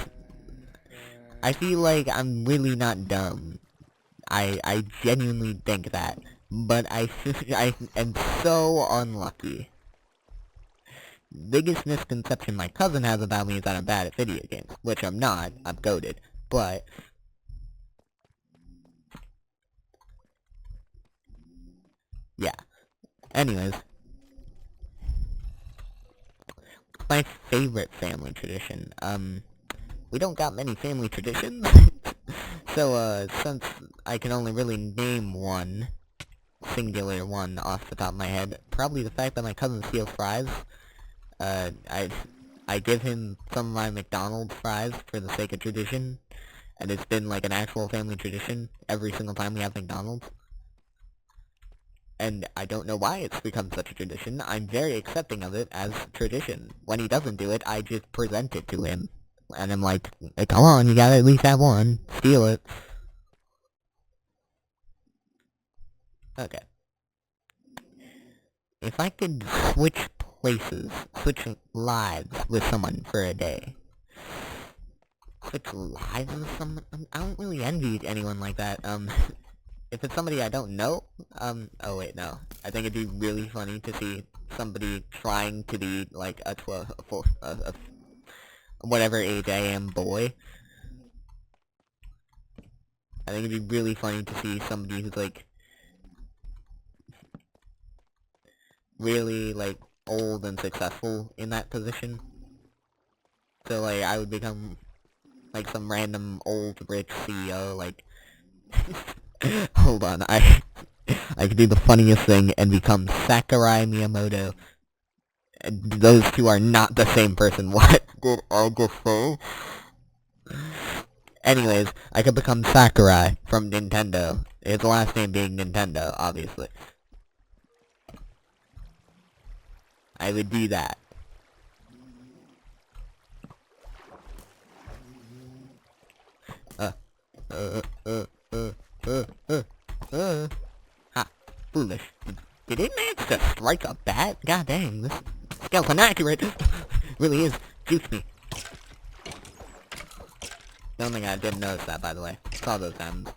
S1: I feel like I'm really not dumb. I genuinely think that. But I am so unlucky. Biggest misconception my cousin has about me is that I'm bad at video games. Which I'm not. I'm goated. But yeah. Anyways. My favorite family tradition. We don't got many family traditions. So, since I can only really name one, singular one off the top of my head, probably the fact that my cousin steals fries. Uh, I, I give him some of my McDonald's fries for the sake of tradition, and it's been like an actual family tradition every single time we have McDonald's. And I don't know why it's become such a tradition. I'm very accepting of it as tradition. When he doesn't do it, I just present it to him. And I'm like, hey, come on, you gotta at least have one. Steal it. Okay. If I could switch places, switch lives with someone for a day. Switch lives with someone? I don't really envy anyone like that. If it's somebody I don't know, oh wait, no. I think it'd be really funny to see somebody trying to be, like, a whatever age I am boy. I think it'd be really funny to see somebody who's, like, really, like, old and successful in that position. So, like, I would become, like, some random old rich CEO, like... Hold on, I could do the funniest thing and become Sakurai Miyamoto. And those two are not the same person. What did I just say? Anyways, I could become Sakurai from Nintendo. His last name being Nintendo, obviously. I would do that. Ha, foolish. Did it manage to strike a bat? God dang, this scale's inaccurate. Really is. Juice me. Don't think I didn't notice that, by the way. Saw those diamonds.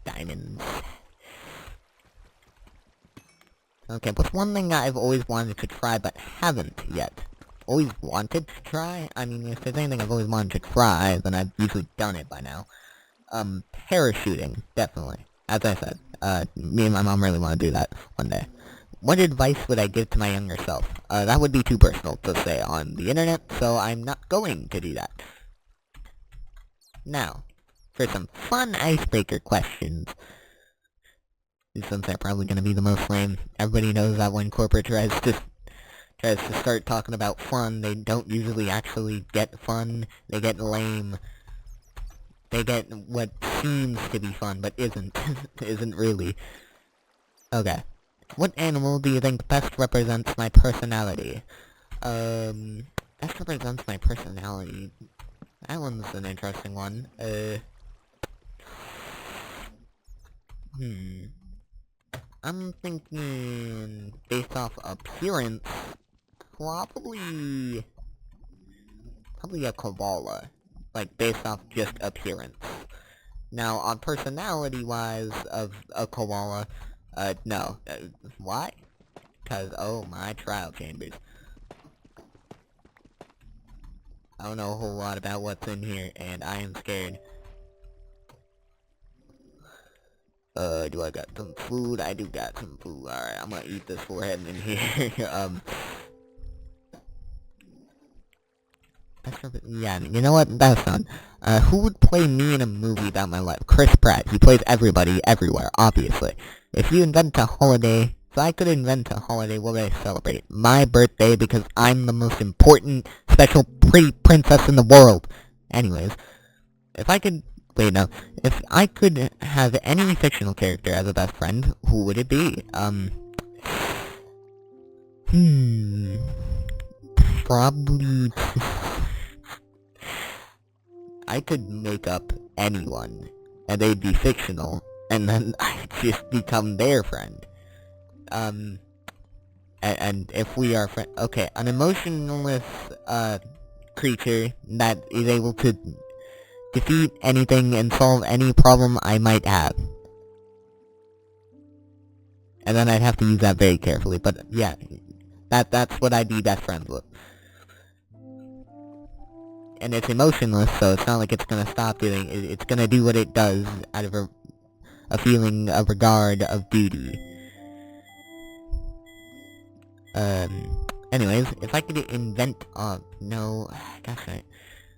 S1: Diamonds. Okay, what's one thing I've always wanted to try but haven't yet? Always wanted to try? I mean, if there's anything I've always wanted to try, then I've usually done it by now. Parachuting, definitely. As I said, me and my mom really want to do that one day. What advice would I give to my younger self? That would be too personal to say on the internet, so I'm not going to do that. Now, for some fun icebreaker questions. Since they're probably going to be the most lame. Everybody knows that when corporate tries to start talking about fun, they don't usually actually get fun. They get lame. They get what seems to be fun, but isn't. Isn't really. Okay. What animal do you think best represents my personality? Best represents my personality. That one's an interesting one. I'm thinking, based off appearance, probably a koala. Like, based off just appearance. Now, on personality-wise of a koala, no. Why? Because, oh my trial chambers. I don't know a whole lot about what's in here, and I am scared. Do I got some food? I do got some food. Alright, I'm gonna eat this before heading in here. Yeah, you know what? That's fun. Who would play me in a movie about my life? Chris Pratt. He plays everybody, everywhere, obviously. If you invent a holiday, if I could invent a holiday, what would I celebrate? My birthday, because I'm the most important, special, pretty princess in the world. Anyways, if I could... Wait, no. If I could have any fictional character as a best friend, who would it be? Probably... I could make up anyone, and they'd be fictional, and then I'd just become their friend. And if we are okay, an emotionless, creature that is able to defeat anything and solve any problem I might have. And then I'd have to use that very carefully, but yeah, that's what I'd be best friends with. And it's emotionless, so it's not like it's gonna stop doing it. It's gonna do what it does out of a feeling of regard, of duty. Anyways, if I could invent, no, gosh,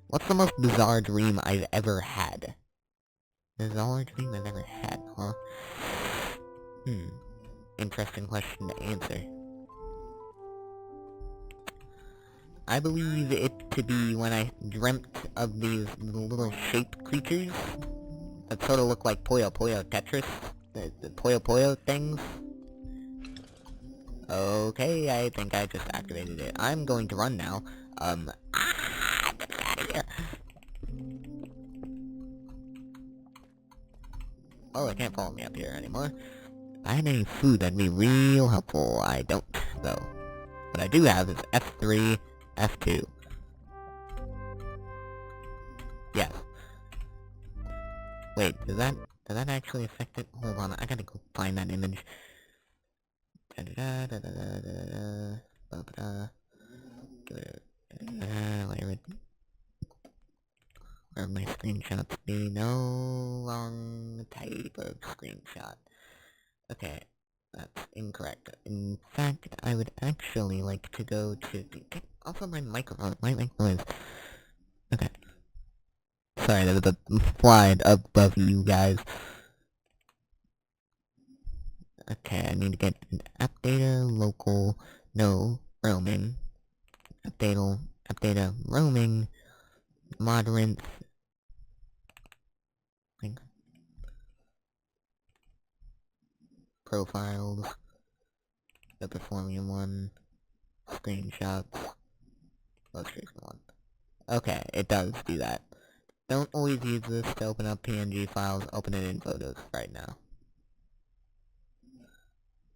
S1: what's the most bizarre dream I've ever had? Bizarre dream I've ever had, huh? Interesting question to answer. I believe it to be when I dreamt of these little shaped creatures that sort of look like Puyo Puyo Tetris, the Puyo Puyo things. Okay, I think I just activated it. I'm going to run now. Get out of here. Oh, I can't follow me up here anymore. If I had any food, that'd be real helpful. I don't, though. What I do have is F3, F2. Yes. Wait, does that actually affect it? Hold on, I gotta go find that image. Where my screenshots be? No wrong type of screenshot. Okay, that's incorrect. In fact, I would actually like to go to the... Get off of my microphone. My microphone is... Okay. Sorry, there was a slide above you guys. Okay, I need to get an app data, local, no, roaming. Update roaming, moderate. Profiles, the performing one, screenshots, most recent one. Okay, it does do that. Don't always use this to open up PNG files, open it in Photos right now.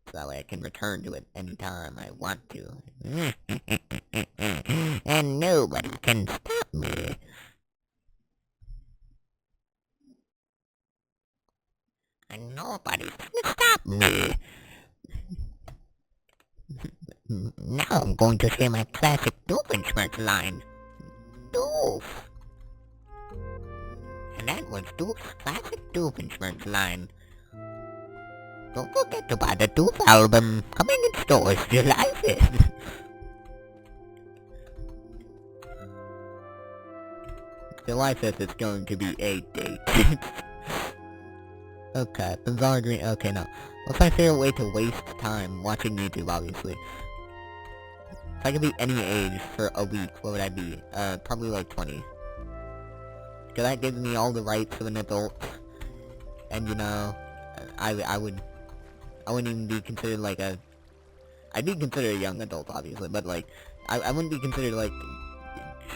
S1: So that way I can return to it anytime I want to. And nobody can stop me. And nobody can stop me. Now I'm going to say my classic Doofenshmirtz line. Doof. And that was Doof's classic Doofenshmirtz line. Don't forget to buy the Doof album, coming in stores July 5th. July 5th is going to be a date. Okay, bizarre dream. Okay, no. What's my favorite way to waste time? Watching YouTube, obviously. If I could be any age for a week, what would I be? Probably like 20. Cause that gives me all the rights of an adult. And you know, I wouldn't even be considered like a... I'd be considered a young adult, obviously, but like, I wouldn't be considered like,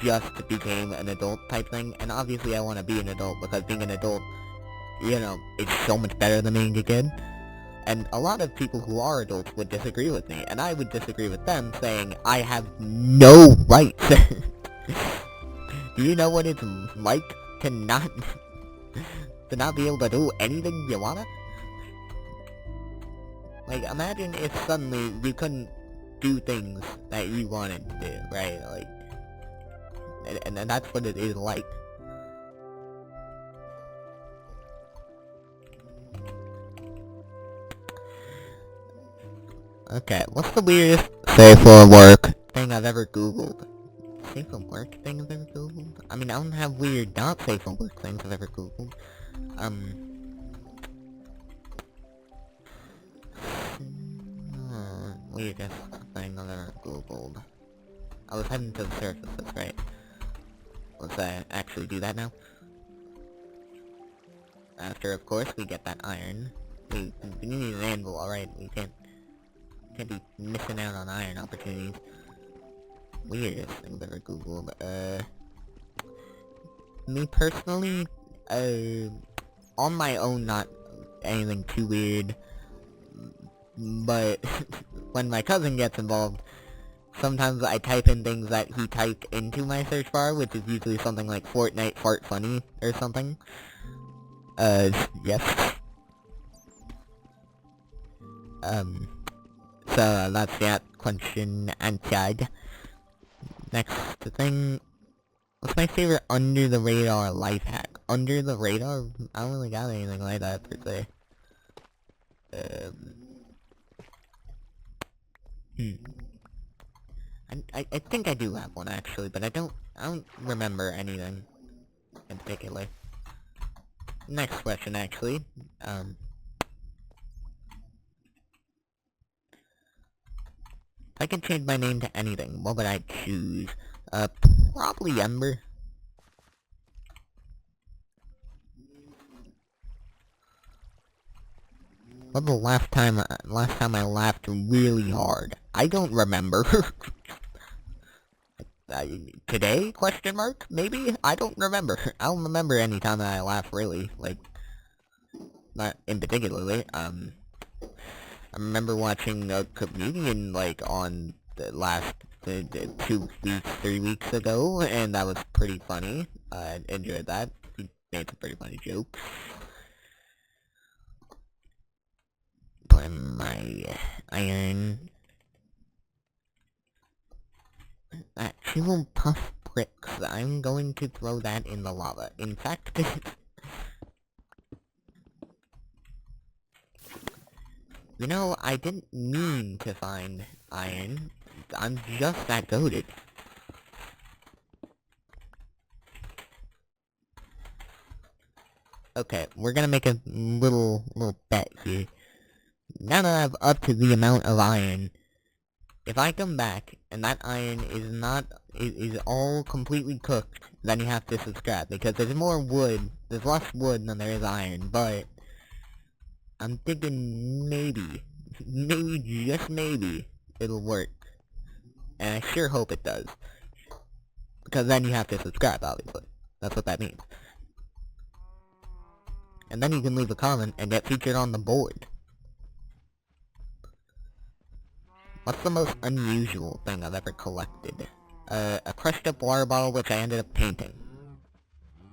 S1: just became an adult type thing. And obviously I want to be an adult, because being an adult, you know, it's so much better than being a kid. And a lot of people who are adults would disagree with me, and I would disagree with them, saying, I have no rights. Do you know what it's like to not be able to do anything you wanna? Like, imagine if suddenly you couldn't do things that you wanted to do, right? Like, and that's what it is like. Okay, what's the weirdest safe for work thing I've ever googled? Safe for work thing I've ever googled? I mean, I don't have weird not safe for work things I've ever googled. Weirdest thing I've ever googled. I was heading to the surface, that's right. Let's actually do that now. After, of course, we get that iron. We need an anvil, alright? We can't be missing out on iron opportunities. Weirdest thing I've ever googled. Me personally, on my own, not anything too weird. But when my cousin gets involved, sometimes I type in things that he typed into my search bar, which is usually something like Fortnite fart funny or something. Yes. So that's that question answered. Next thing, what's my favorite under the radar life hack? Under the radar? I don't really got anything like that per se. I think I do have one actually, but I don't remember anything in particular. Next question actually, if I could change my name to anything, what would I choose? Probably Ember. When was the last time I laughed really hard? I don't remember. Today? Question mark? Maybe? I don't remember. I don't remember any time that I laughed really, like, not in particularly. I remember watching a comedian, like, on the last 2 weeks, 3 weeks ago, and that was pretty funny. I enjoyed that. He made some pretty funny jokes. Put in my iron. That 2 puff bricks. I'm going to throw that in the lava. In fact, you know, I didn't mean to find iron. I'm just that goated. Okay, we're gonna make a little bet here. Now that I've up to the amount of iron, if I come back and that iron is all completely cooked, then you have to subscribe, because there's more wood, there's less wood than there is iron, but I'm thinking maybe, just maybe, it'll work. And I sure hope it does. Because then you have to subscribe, obviously. That's what that means. And then you can leave a comment and get featured on the board. What's the most unusual thing I've ever collected? A crushed up water bottle which I ended up painting.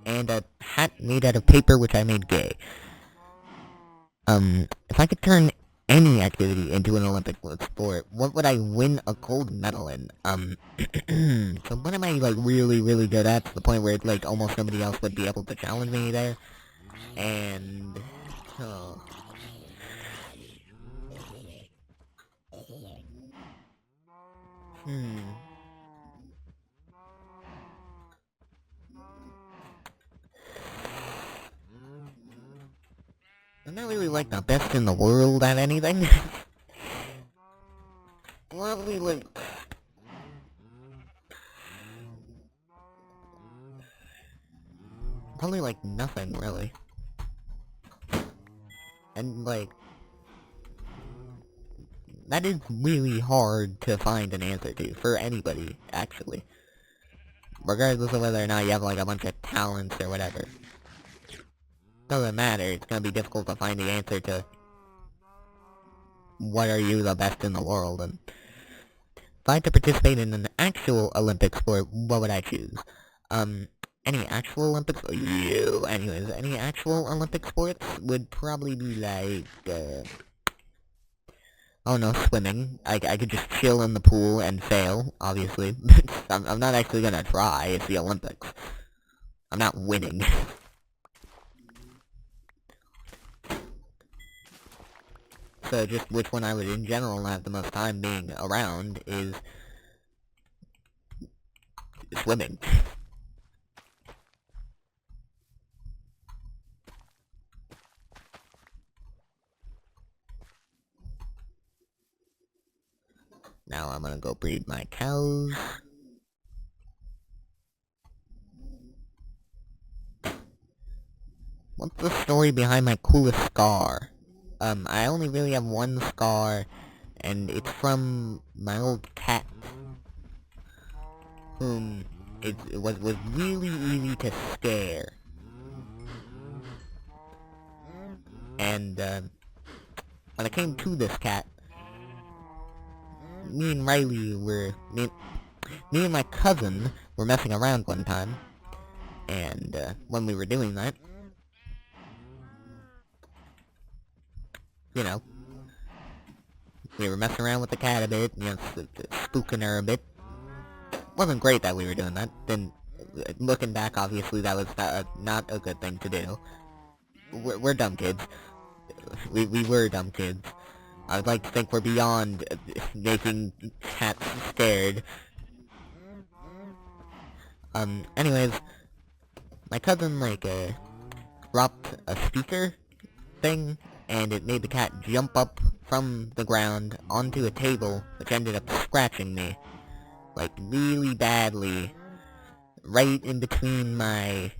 S1: And a hat made out of paper which I made gay. If I could turn any activity into an Olympic sport, what would I win a gold medal in? So what am I, like, really good at, to the point where it's, like, almost nobody else would be able to challenge me there? And, oh. I'm not really, like, the best in the world at anything. Probably, like... Probably, like, nothing, really. And, like... That is really hard to find an answer to, for anybody, actually. Regardless of whether or not you have, like, a bunch of talents or whatever. Doesn't matter, it's gonna be difficult to find the answer to... What are you the best in the world, and... If I had to participate in an actual Olympic sport, what would I choose? Any actual Olympics? Anyways, any actual Olympic sports would probably be like, Oh no, swimming. I could just chill in the pool and fail, obviously. I'm not actually gonna try, it's the Olympics. I'm not winning. So just which one I would in general have the most time being around is swimming. Now I'm gonna go breed my cows. What's the story behind my coolest scar? I only really have one scar, and it's from my old cat, whom it was really easy to scare. And, when I came to this cat, me and Riley were, me and my cousin were messing around one time, and, when we were doing that, you know, we were messing around with the cat a bit, you know, spooking her a bit. Wasn't great that we were doing that. Then, looking back, obviously that was not a good thing to do. We're dumb kids. We were dumb kids. I would like to think we're beyond making cats scared. Anyways, my cousin, like, dropped a speaker thing, and it made the cat jump up from the ground onto a table, which ended up scratching me. Like, really badly. Right in between my...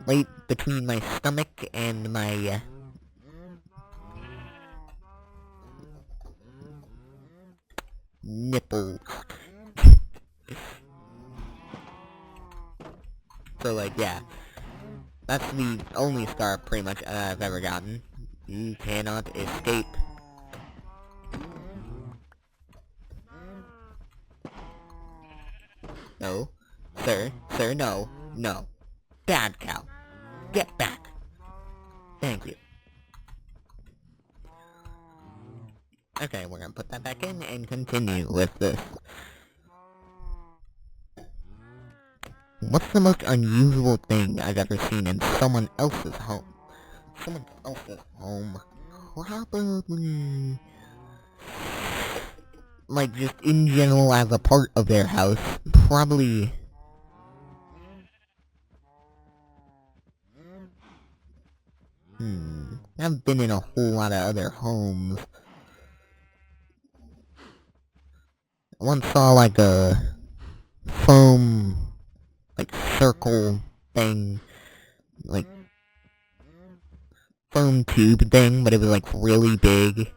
S1: right between my stomach and my, nipples. So, like, yeah. That's the only scar, pretty much, I've ever gotten. You cannot escape. No. Sir. Sir, no. No. Bad cow. Get back. Thank you. Okay, we're gonna put that back in and continue with this. What's the most unusual thing I've ever seen in someone else's home? Someone else's home. Probably... like, just in general as a part of their house. Probably... I've been in a whole lot of other homes. I once saw, like, a foam, like, circle thing, like, foam tube thing, but it was, like, really big.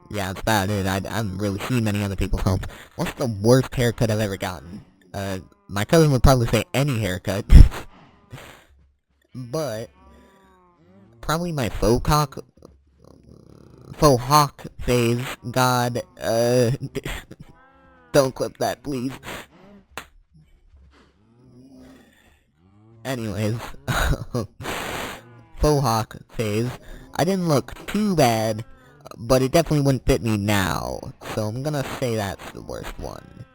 S1: Yeah, that's about it. I haven't really seen many other people's homes. What's the worst haircut I've ever gotten? My cousin would probably say any haircut. But, probably my faux hawk phase. God, don't clip that, please. Anyways, faux hawk phase. I didn't look too bad, but it definitely wouldn't fit me now, so I'm gonna say that's the worst one.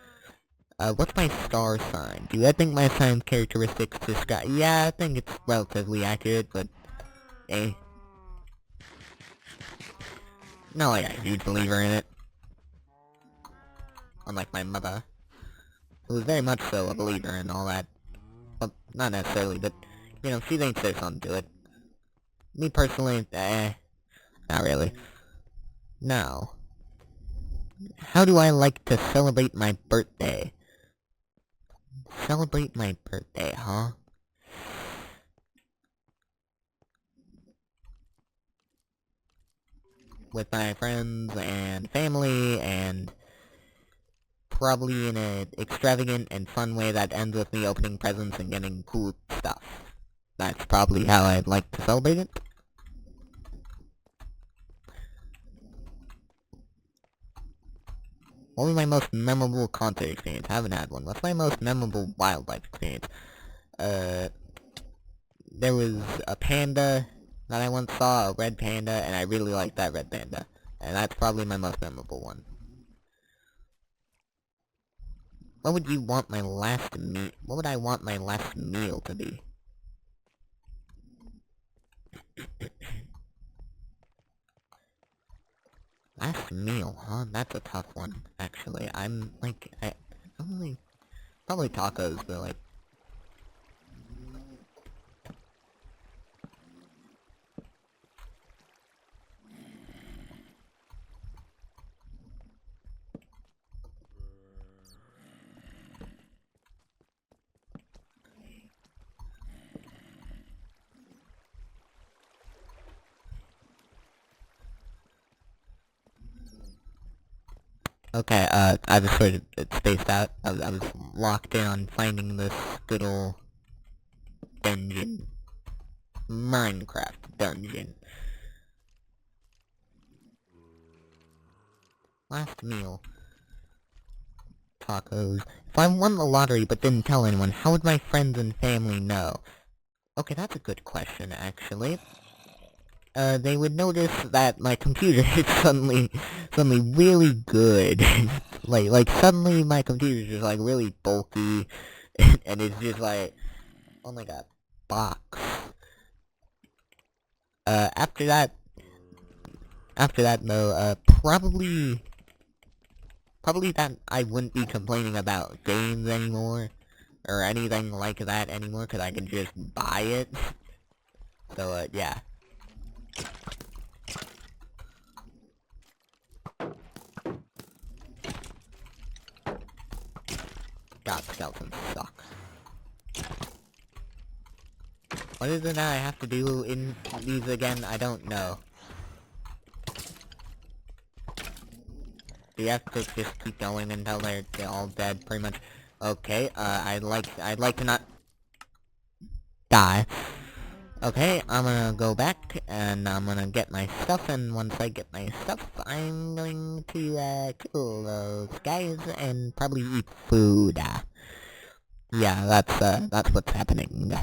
S1: What's my star sign? Do I think my sign's characteristics describe? Yeah, I think it's relatively accurate, but... not like a huge believer in it. Unlike my mother, who was very much so a believer in all that. Well, not necessarily, but, you know, she thinks there's something to it. Me personally, not really. Now, how do I like to celebrate my birthday? Celebrate my birthday, huh? With my friends and family, and probably in an extravagant and fun way that ends with me opening presents and getting cool stuff. That's probably how I'd like to celebrate it. What was my most memorable concert experience? I haven't had one. What's my most memorable wildlife experience? There was a panda that I once saw, a red panda, and I really liked that red panda. And that's probably my most memorable one. What would you want my last what would I want my last meal to be? Last meal, huh? That's a tough one, actually. I'm, like, I don't really... Probably tacos, but, like... Okay, I just sort of spaced out. I was locked in on finding this good ol' dungeon. Minecraft dungeon. Last meal. Tacos. If I won the lottery but didn't tell anyone, how would my friends and family know? Okay, that's a good question, actually. They would notice that my computer is suddenly really good. like, suddenly my computer is just, like, really bulky, and it's just like, oh my god, box. After that, though, probably that I wouldn't be complaining about games anymore, or anything like that anymore, cause I can just buy it. So, yeah. God, skeletons suck. What is it that I have to do in these again? I don't know. Do you have to just keep going until they're all dead, pretty much? Okay, I'd like to not die. Okay, I'm gonna go back, and I'm gonna get my stuff, and once I get my stuff, I'm going to, kill those guys, and probably eat food. Yeah, that's what's happening.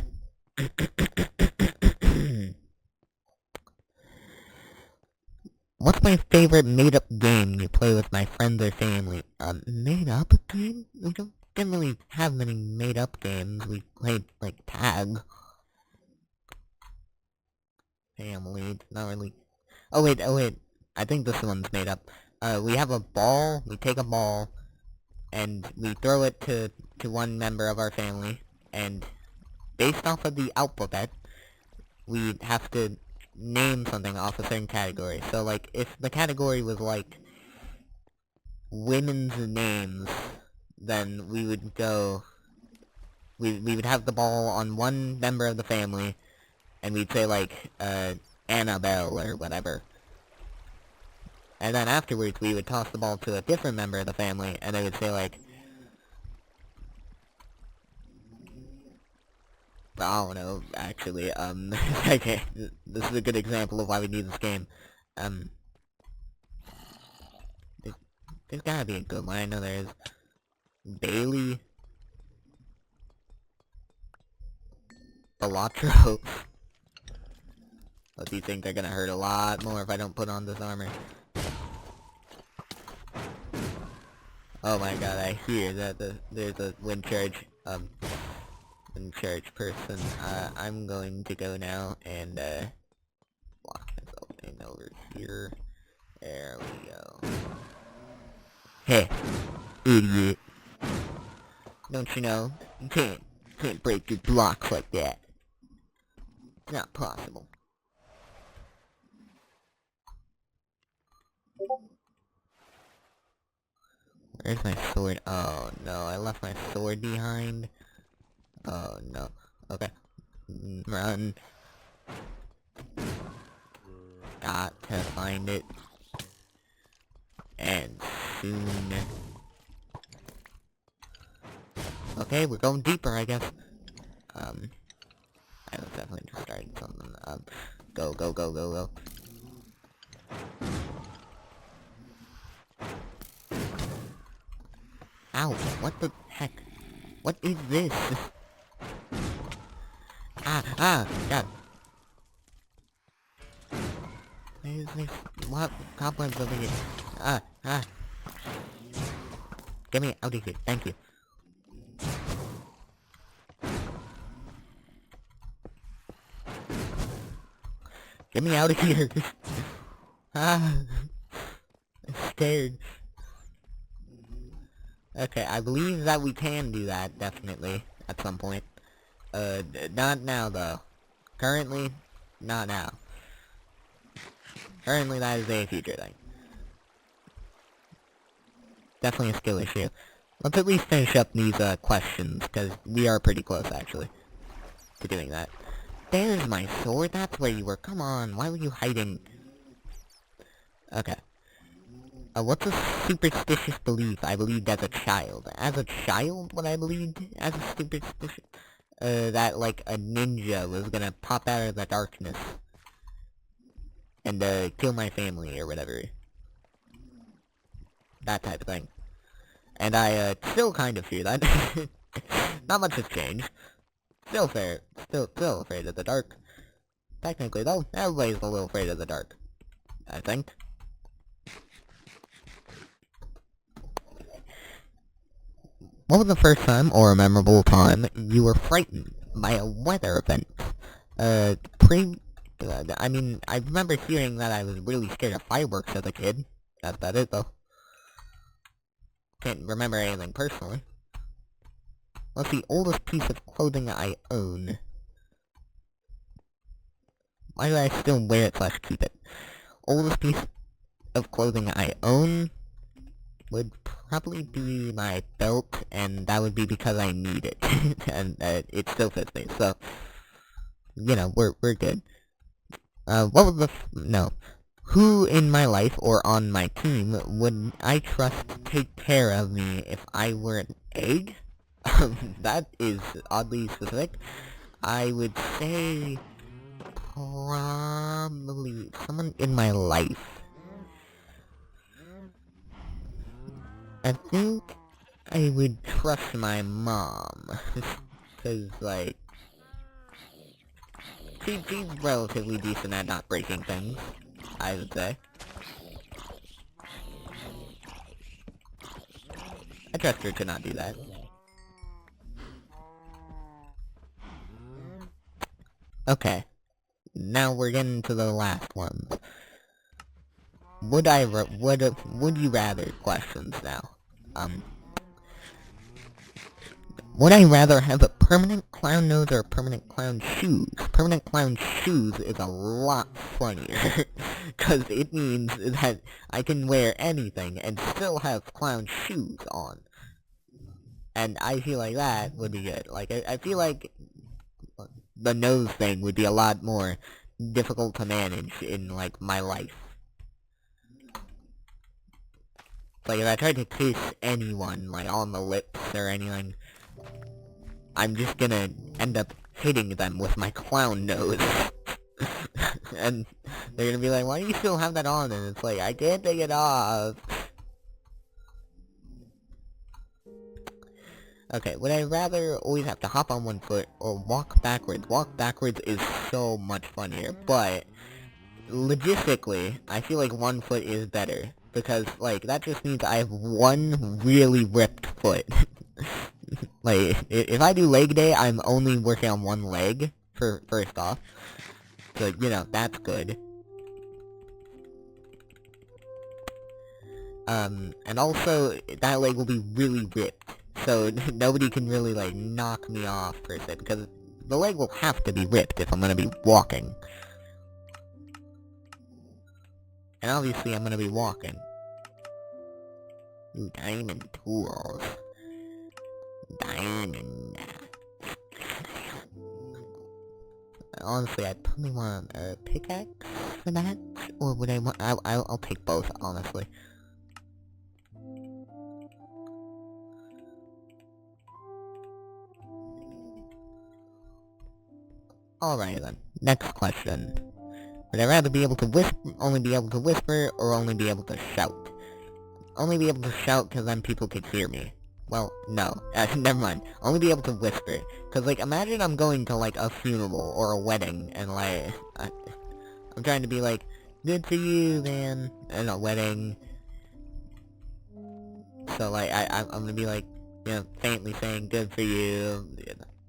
S1: What's my favorite made-up game you play with my friends or family? Made-up game? We didn't really have many made-up games. We played, like, tag. Family, not really. Oh wait, I think this one's made up. We have a ball, we take a ball, and we throw it to one member of our family, and based off of the alphabet, we have to name something off a certain category. So, like, if the category was, like, women's names, then we would go... We would have the ball on one member of the family, and we'd say, like, Annabelle or whatever. And then afterwards, we would toss the ball to a different member of the family, and they would say, like... I don't know, actually, okay, this is a good example of why we need this game. There's gotta be a good one, I know there is. Bailey... Balatro. But these things are gonna hurt a lot more if I don't put on this armor. Oh my god, I hear that there's a wind charge, wind charge person. I'm going to go now and, lock myself in over here. There we go. Hey, idiot. Don't you know, you can't break your blocks like that. It's not possible. Where's my sword? Oh no, I left my sword behind. Oh no. Okay. Run. Got to find it. And soon. Okay, we're going deeper, I guess. I was definitely just starting something. Go, go, go, go, go. Ow, what the heck? What is this? God. There's what cobwebs over here. Ah. Get me out of here. Thank you. Get me out of here. I'm scared. Okay, I believe that we can do that, definitely, at some point. Not now, though. Currently, not now. Currently, that is a future thing. Definitely a skill issue. Let's at least finish up these, questions, because we are pretty close, actually, to doing that. There's my sword, that's where you were. Come on, why were you hiding? Okay. What's a superstitious belief I believed as a child? As a child, what I believed as a superstitious... that, like, a ninja was gonna pop out of the darkness and, kill my family or whatever. That type of thing. And I, still kind of fear that. Not much has changed. Still afraid of the dark. Technically, though, everybody's a little afraid of the dark. I think. What was the first time, or a memorable time, you were frightened by a weather event? I mean, I remember hearing that I was really scared of fireworks as a kid. That's about it, though. Can't remember anything personally. What's the oldest piece of clothing I own? Why do I still wear it / keep it? Oldest piece of clothing I own would probably be my belt, and that would be because I need it. And it still fits me, so you know, we're good. What was the no. Who in my life or on my team would I trust to take care of me if I were an egg? That is oddly specific. I would say probably someone in my life. I think I would trust my mom. Cause, like, she's relatively decent at not breaking things, I would say. I trust her to not do that. Okay. Now we're getting to the last ones. Would you rather questions now. Would I rather have a permanent clown nose or a permanent clown shoes? Permanent clown shoes is a lot funnier. Cause it means that I can wear anything and still have clown shoes on. And I feel like that would be good. Like, I feel like the nose thing would be a lot more difficult to manage in, like, my life. Like, if I tried to kiss anyone, like, on the lips or anything, I'm just gonna end up hitting them with my clown nose. And they're gonna be like, why do you still have that on? And it's like, I can't take it off. Okay, would I rather always have to hop on one foot or walk backwards? Walk backwards is so much funnier, but logistically, I feel like one foot is better. Because, like, that just means I have one really ripped foot. Like, if I do leg day, I'm only working on one leg, first off. So, you know, that's good. And also, that leg will be really ripped. So, nobody can really, like, knock me off, per se, because the leg will have to be ripped if I'm gonna be walking. And obviously, I'm gonna be walking. Ooh, diamond tools. Diamond. Honestly, I probably want a pickaxe for that, or would I want? I'll take both, honestly. Alright then. Next question. Would I rather be able to only be able to whisper, or only be able to shout? Only be able to shout because then people could hear me. Well, no. Never mind. Only be able to whisper. Cause, like, imagine I'm going to, like, a funeral or a wedding, and, like, I'm trying to be like, Good for you, man. And a wedding. So like, I'm gonna be like, you know, faintly saying good for you,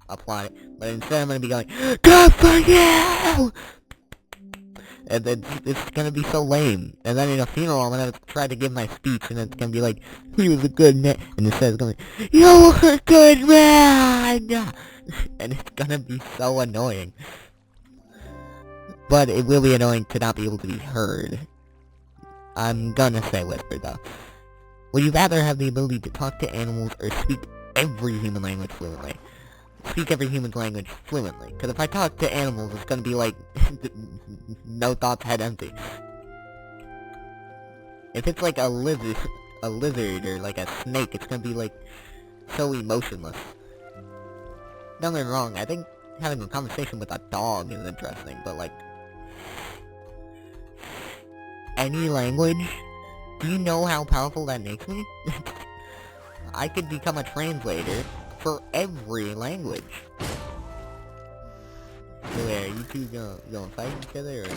S1: apply it. But instead I'm gonna be going, good for you! And it's gonna be so lame. And then in a funeral I'm gonna try to give my speech and it's gonna be like, he was a good man. And instead it's gonna be, you were a good man! And it's gonna be so annoying. But it will be annoying to not be able to be heard. I'm gonna say whisper though. Would you rather have the ability to talk to animals or speak every human language fluently? Speak every human language fluently. Because if I talk to animals, it's gonna be like, no thoughts, head empty. If it's like a lizard or like a snake, it's gonna be like, so emotionless. Don't get me wrong, I think having a conversation with a dog is interesting, but like, any language? Do you know how powerful that makes me? I could become a translator for every language. So are you two gonna fight each other, or?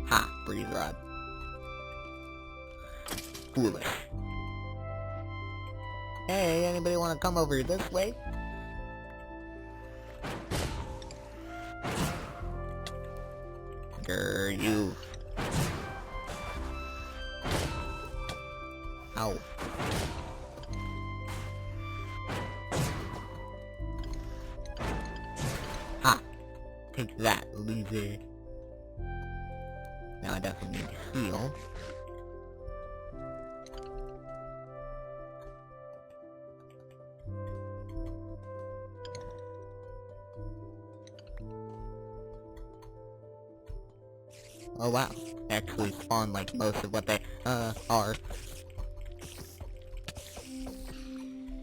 S1: Ha! Breeze rod. Foolish. Hey, anybody wanna come over this way? Grr, you. Ow. Ha! Take that, loser. Now I definitely need to heal. Oh wow, actually spawn like most of what they, are.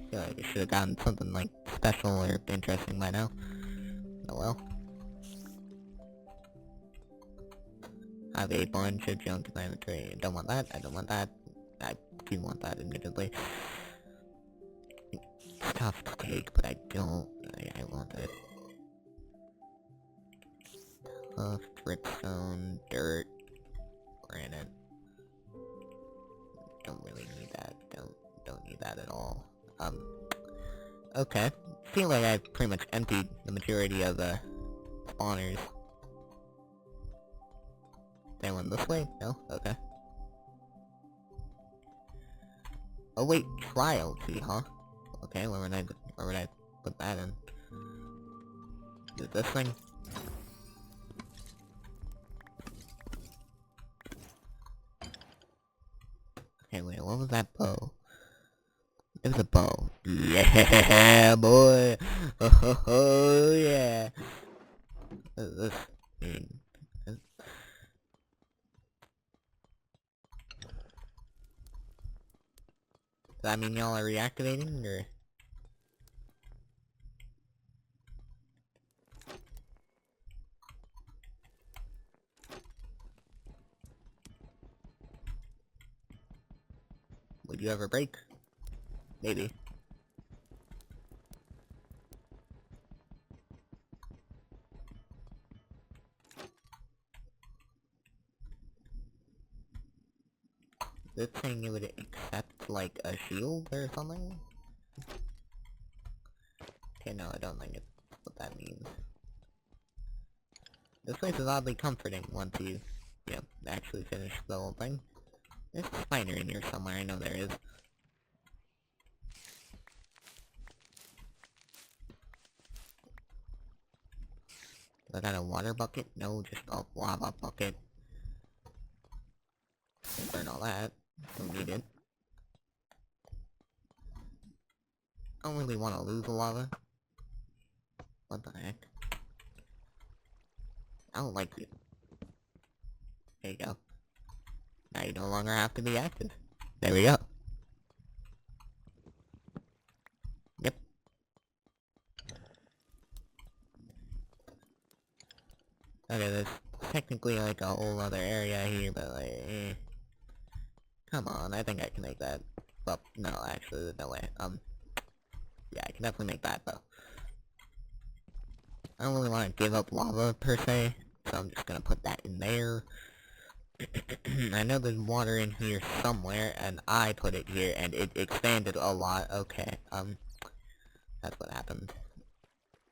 S1: Feel like I should've gotten something like special or interesting by now. Oh well. I have a bunch of junk in my inventory. I don't want that, I don't want that. I do want that, admittedly. It's tough to take, but I don't. I want it. Brickstone, dirt, granite. Don't really need that. Don't need that at all. Okay. Feel like I've pretty much emptied the majority of the spawners. They went this way? No? Okay. Oh wait, trial key, huh? Okay, where would I put that in? Is it this thing? Okay, wait, what was that bow? It was a bow. Yeah, boy! Oh, yeah! What does this mean? Does that mean y'all are reactivating, or? Would you ever break? Maybe. This thing, it would accept, like, a shield or something? Okay, no, I don't think it's what that means. This place is oddly comforting once you, actually finish the whole thing. There's a spider in here somewhere, I know there is. I got a water bucket? No, just a lava bucket. Burn all that. Don't need it. I don't really want to lose the lava. What the heck? I don't like it. There you go. Now you no longer have to be active. There we go. Yep. Okay, there's technically like a whole other area here, but like, come on, I think I can make that. Well, no, actually, there's no way. Yeah, I can definitely make that, though. I don't really want to give up lava, per se, so I'm just gonna put that in there. I know there's water in here somewhere, and I put it here, and it expanded a lot. Okay, that's what happened.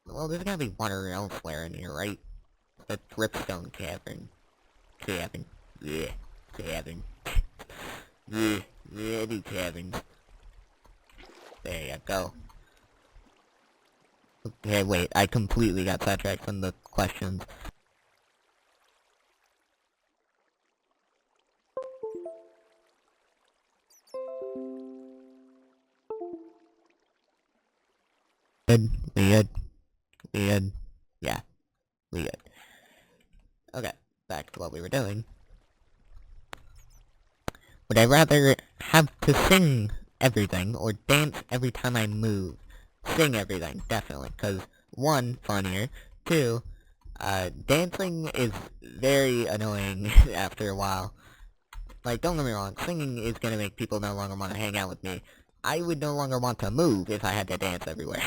S1: Well, there's gotta be water elsewhere in here, right? The dripstone cavern. Cavern. Yeah. Cavern. Yeah. Yeah, do caverns. There you go. Okay, wait, I completely got sidetracked from the questions. Good. We good. We good. Yeah. We good. Okay, back to what we were doing. Would I rather have to sing everything or dance every time I move? Sing everything, definitely, because, one, funnier, two, dancing is very annoying after a while. Like, don't get me wrong, singing is gonna make people no longer want to hang out with me. I would no longer want to move if I had to dance everywhere.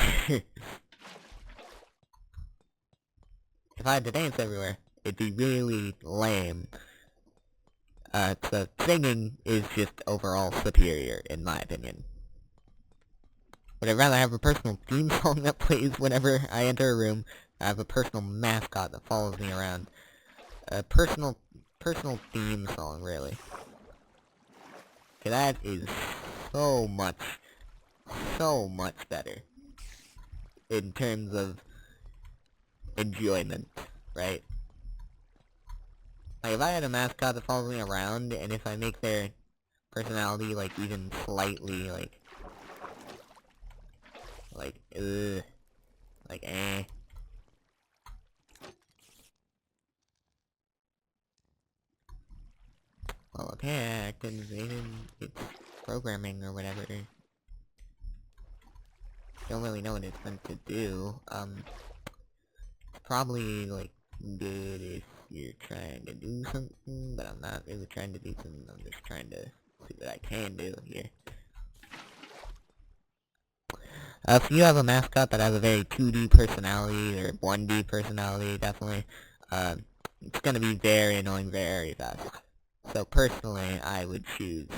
S1: If I had to dance everywhere, it'd be really lame. So singing is just overall superior, in my opinion. Would I rather have a personal theme song that plays whenever I enter a room? I have a personal mascot that follows me around. A personal theme song, really. Okay, that is so much better. In terms of enjoyment, right? Like, if I had a mascot that follows me around, and if I make their personality, like, even slightly, eh. Well, okay, activated its programming or whatever. Don't really know what it's meant to do. Probably, like, good if you're trying to do something, but I'm not really trying to do something, I'm just trying to see what I can do here. If you have a mascot that has a very 2D personality, or 1D personality, definitely, it's gonna be very annoying very fast. So personally, I would choose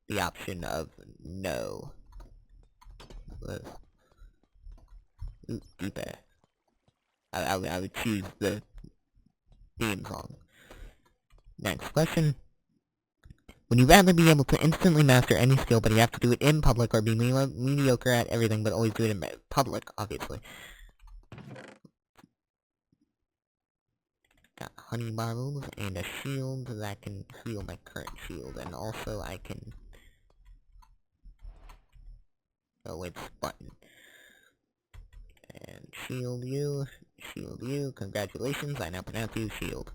S1: the option of no. Ooh, deeper. I would choose the theme song. Next question. Would you rather be able to instantly master any skill, but you have to do it in public, or be mediocre at everything, but always do it in public, obviously? Got honey bottles and a shield that can heal my current shield, and also I can... Oh, it's button. And shield you, congratulations, I now pronounce you shield.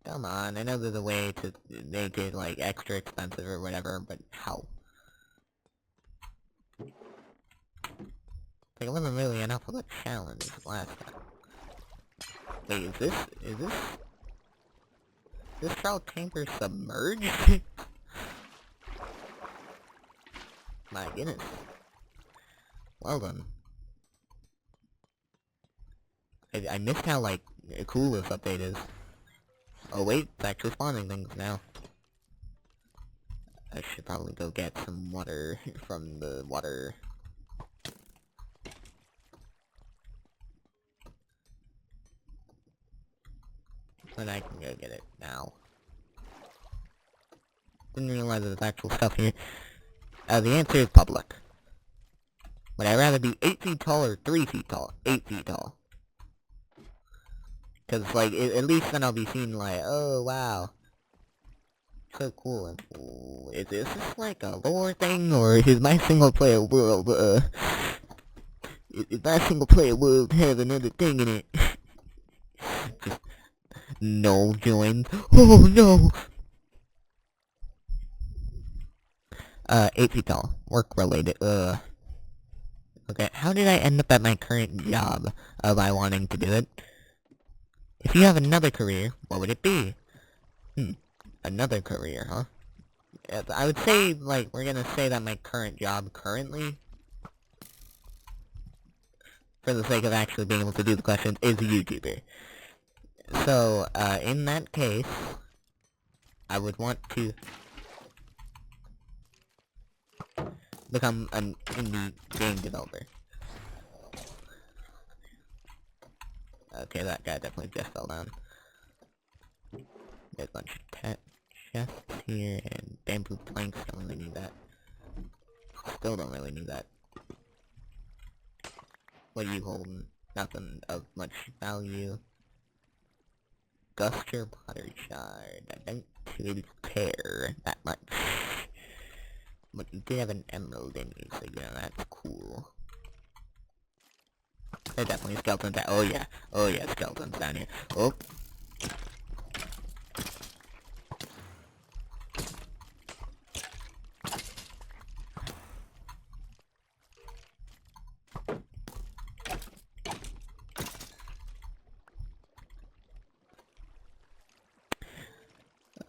S1: Come on, I know there's a way to make it, like, extra expensive or whatever, but how? Like, it wasn't really enough of a challenge last time. Wait, is this trout tanker submerged? My goodness. Well done. I missed how, like, cool this update is. Oh wait, it's actually spawning things now. I should probably go get some water from the water. But I can go get it now. Didn't realize there's actual stuff here. The answer is public. Would I rather be 8 feet tall or 3 feet tall? 8 feet tall. Cause, like, at least then I'll be seen like, oh, wow. So cool. And, is this like a lore thing, or is my single player world, is my single player world have another thing in it? Just, no joined. Oh, no! 8 feet tall. Work related, Okay, how did I end up at my current job by wanting to do it? If you have another career, what would it be? Another career, huh? I would say, like, we're gonna say that my current job currently, for the sake of actually being able to do the question, is a YouTuber. So, in that case, I would want to become an indie game developer. Okay, that guy definitely just fell down. There's a bunch of chests here, and bamboo planks, don't really need that. Still don't really need that. What are you holding? Nothing of much value. Gusture pottery shard. I don't really care that much. But you did have an emerald in you, so yeah, that's cool. There's definitely skeletons out. Oh yeah, skeletons down here. Oh.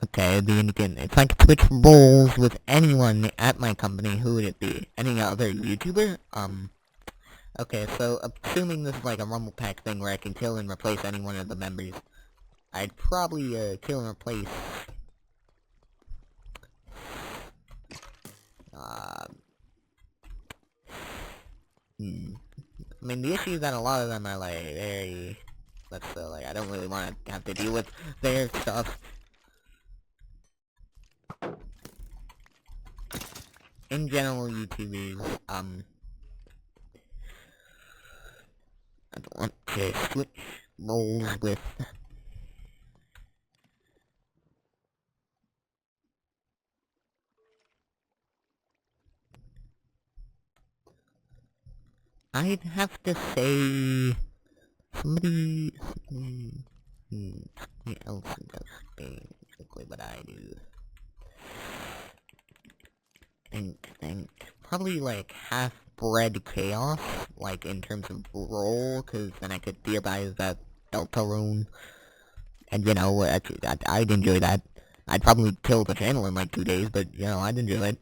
S1: Okay, then again, if I could switch roles with anyone at my company, who would it be? Any other YouTuber? Okay, so assuming this is like a Rumble Pack thing where I can kill and replace any one of the members, I'd probably, kill and replace, I mean, the issue is that a lot of them are, like, very, let's say, like, I don't really want to have to deal with their stuff. In general, YouTubers, I don't want to switch roles with... I'd have to say... Somebody else does basically what I do. Think. Probably like half-bred chaos, like in terms of role, cause then I could theorize that Deltarune. And you know, I'd enjoy that. I'd probably kill the channel in like 2 days, but you know, I'd enjoy it.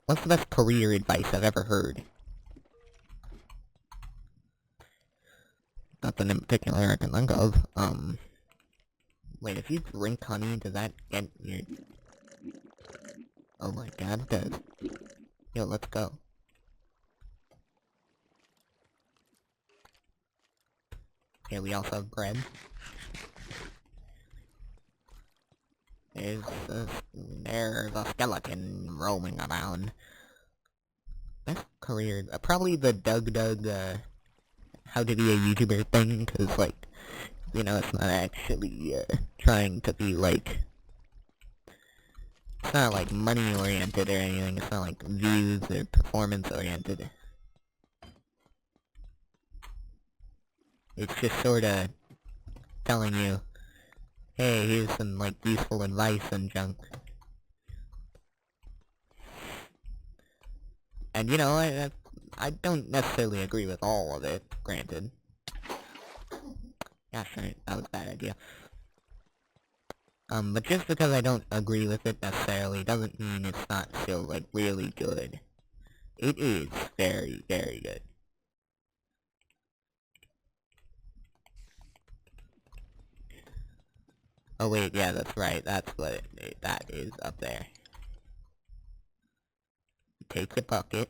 S1: What's the best career advice I've ever heard? Nothing in particular I can think of. Wait, if you drink honey, does that get your... Oh my god, it does. Yo, let's go. Okay, we also have bread. There's a skeleton roaming around. Best career... probably the Doug, how to be a YouTuber thing, cause, like, you know, it's not actually, trying to be, like... It's not, like, money-oriented or anything, it's not, like, views or performance-oriented. It's just sorta telling you, hey, here's some, like, useful advice and junk. And, you know, I don't necessarily agree with all of it, granted. Yeah, sure, that was a bad idea. But just because I don't agree with it necessarily doesn't mean it's not still, like, really good. It is very, very good. Oh wait, yeah, that's right, that's what that is up there. Take the bucket.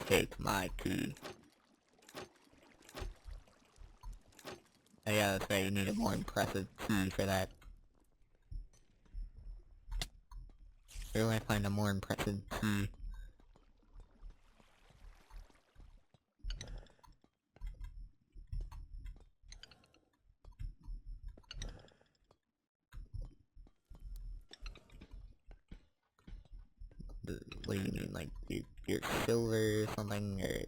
S1: Take my key. Oh yeah, that's right, you need a more impressive key for that. Where do I find a more impressive key? What do you mean, like, your silver or something, or...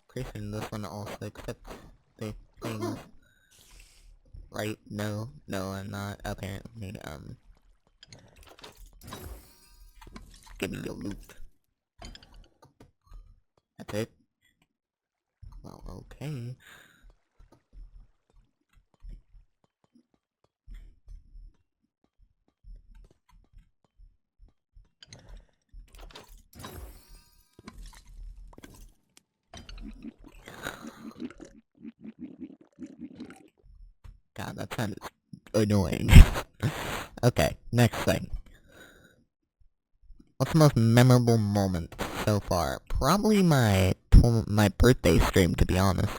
S1: Pretty sure this one also accepts the things. right? No, I'm not, apparently. Give me your loot. That's it? Well, okay. God, that sounded annoying. Okay, next thing. What's the most memorable moment so far? Probably my birthday stream, to be honest.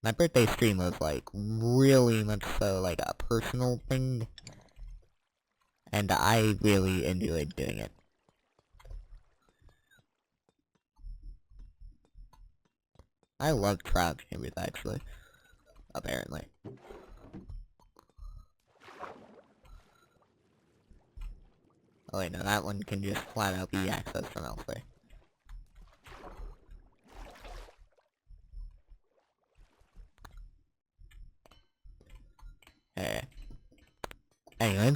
S1: My birthday stream was, like, really much so, like, a personal thing. And I really enjoyed doing it. I love crowd chambers, actually. Apparently. Oh wait, no, that one can just flat out be accessed from elsewhere. Hey. Anyways.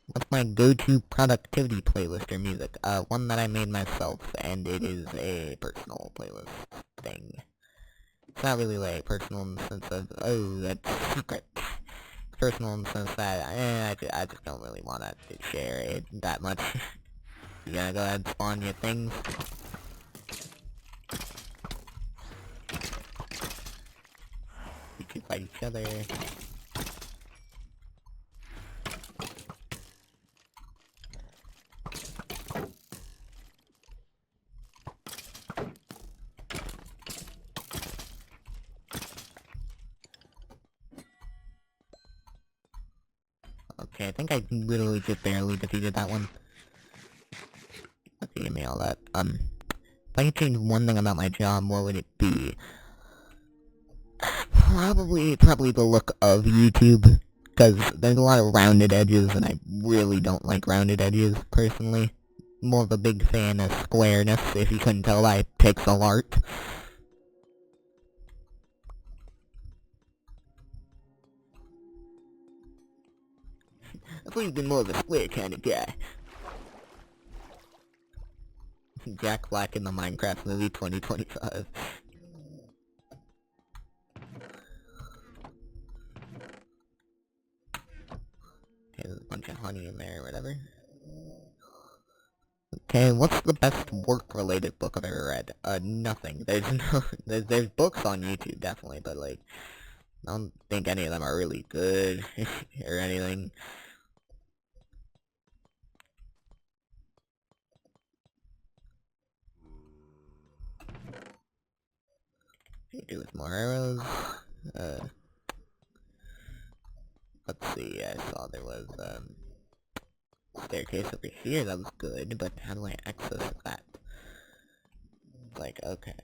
S1: What's my go-to productivity playlist or music? One that I made myself, and it is a personal playlist thing. It's not really, like, personal in the sense of, oh, that's secret. It's personal in the sense that, I just don't really want to share it that much. You gotta go ahead and spawn your things. You can fight each other. Okay, I think I literally just barely defeated that one. Okay, give me all that. If I could change one thing about my job, what would it be? Probably the look of YouTube. Because there's a lot of rounded edges, and I really don't like rounded edges, personally. More of a big fan of squareness, if you couldn't tell by pixel art. I've always been more of a square kind of guy. Jack Black in the Minecraft movie 2025. Okay, there's a bunch of honey in there or whatever. Okay, what's the best work-related book I've ever read? Nothing. There's books on YouTube, definitely, but, like, I don't think any of them are really good, or anything. Do with more arrows. Let's see, I saw there was, staircase over here that was good, but how do I access that? Like, okay,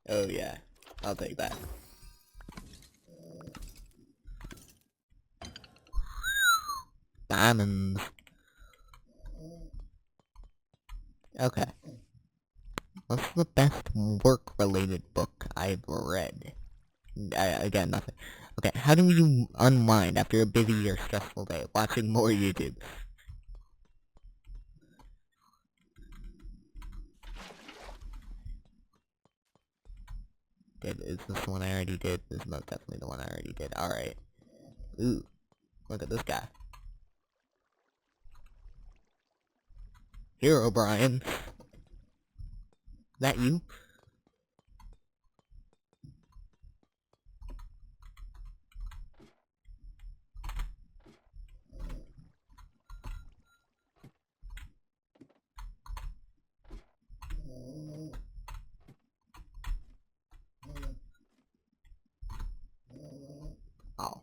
S1: oh yeah, I'll take that. Diamonds. Okay. What's the best work-related book I've read? Again, nothing. Okay, how do you unwind after a busy or stressful day? Watching more YouTube. Is this the one I already did? This is most definitely the one I already did. Alright. Ooh. Look at this guy. Here, O'Brien. That you? Oh.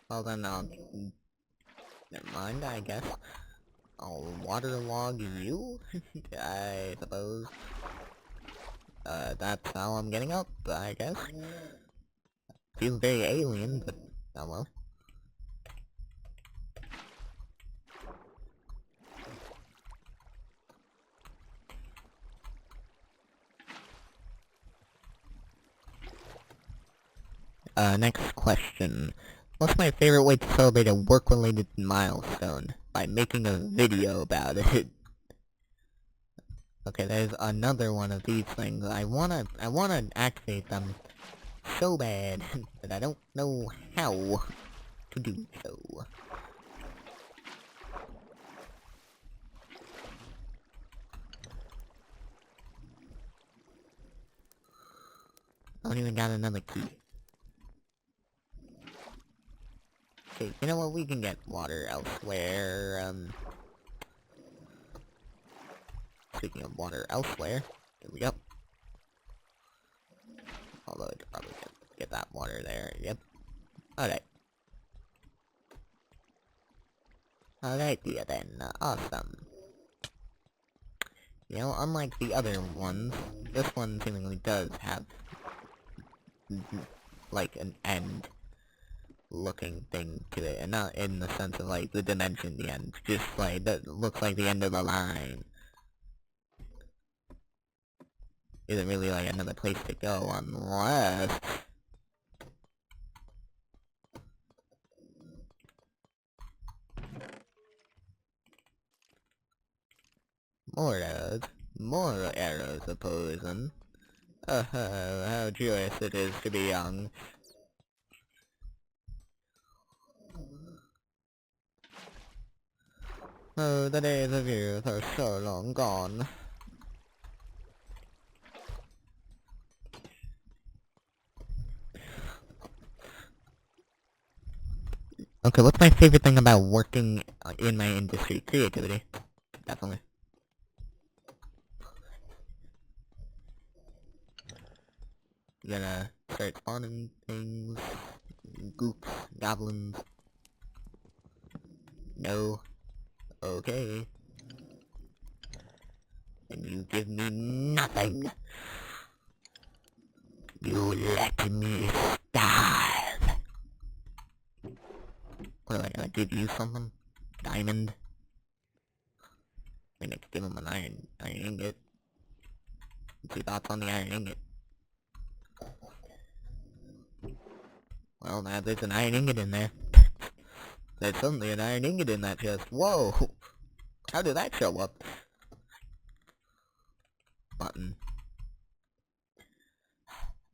S1: Well then, never mind, I guess. I'll waterlog you? I suppose. That's how I'm getting up, I guess. Feels very alien, but oh well. Next question. What's my favorite way to celebrate a work-related milestone? By making a video about it. Okay, there's another one of these things. I wanna activate them so bad, but I don't know how to do so. I don't even got another key. Okay, you know what? We can get water elsewhere. Speaking of water elsewhere, here we go. Although I could probably get that water there. Yep. Alright. Alright, yeah then. Awesome. You know, unlike the other ones, this one seemingly does have like an end looking thing to it, and not in the sense of like the dimension the end, just like that looks like the end of the line. Isn't really like another place to go unless more arrows of poison. Oh, how joyous it is to be young. Oh, the days of youth are so long gone. Okay, what's my favorite thing about working in my industry? Creativity. Definitely. You gotta start spawning things. Goops, goblins. No. Okay. And you give me nothing. You let me starve. What am I gonna give you something? Diamond? I mean, I could give him an iron ingot. What's your thoughts on the iron ingot? Well, now there's an iron ingot in there. There's suddenly an iron ingot in that chest. Whoa! How did that show up? Button.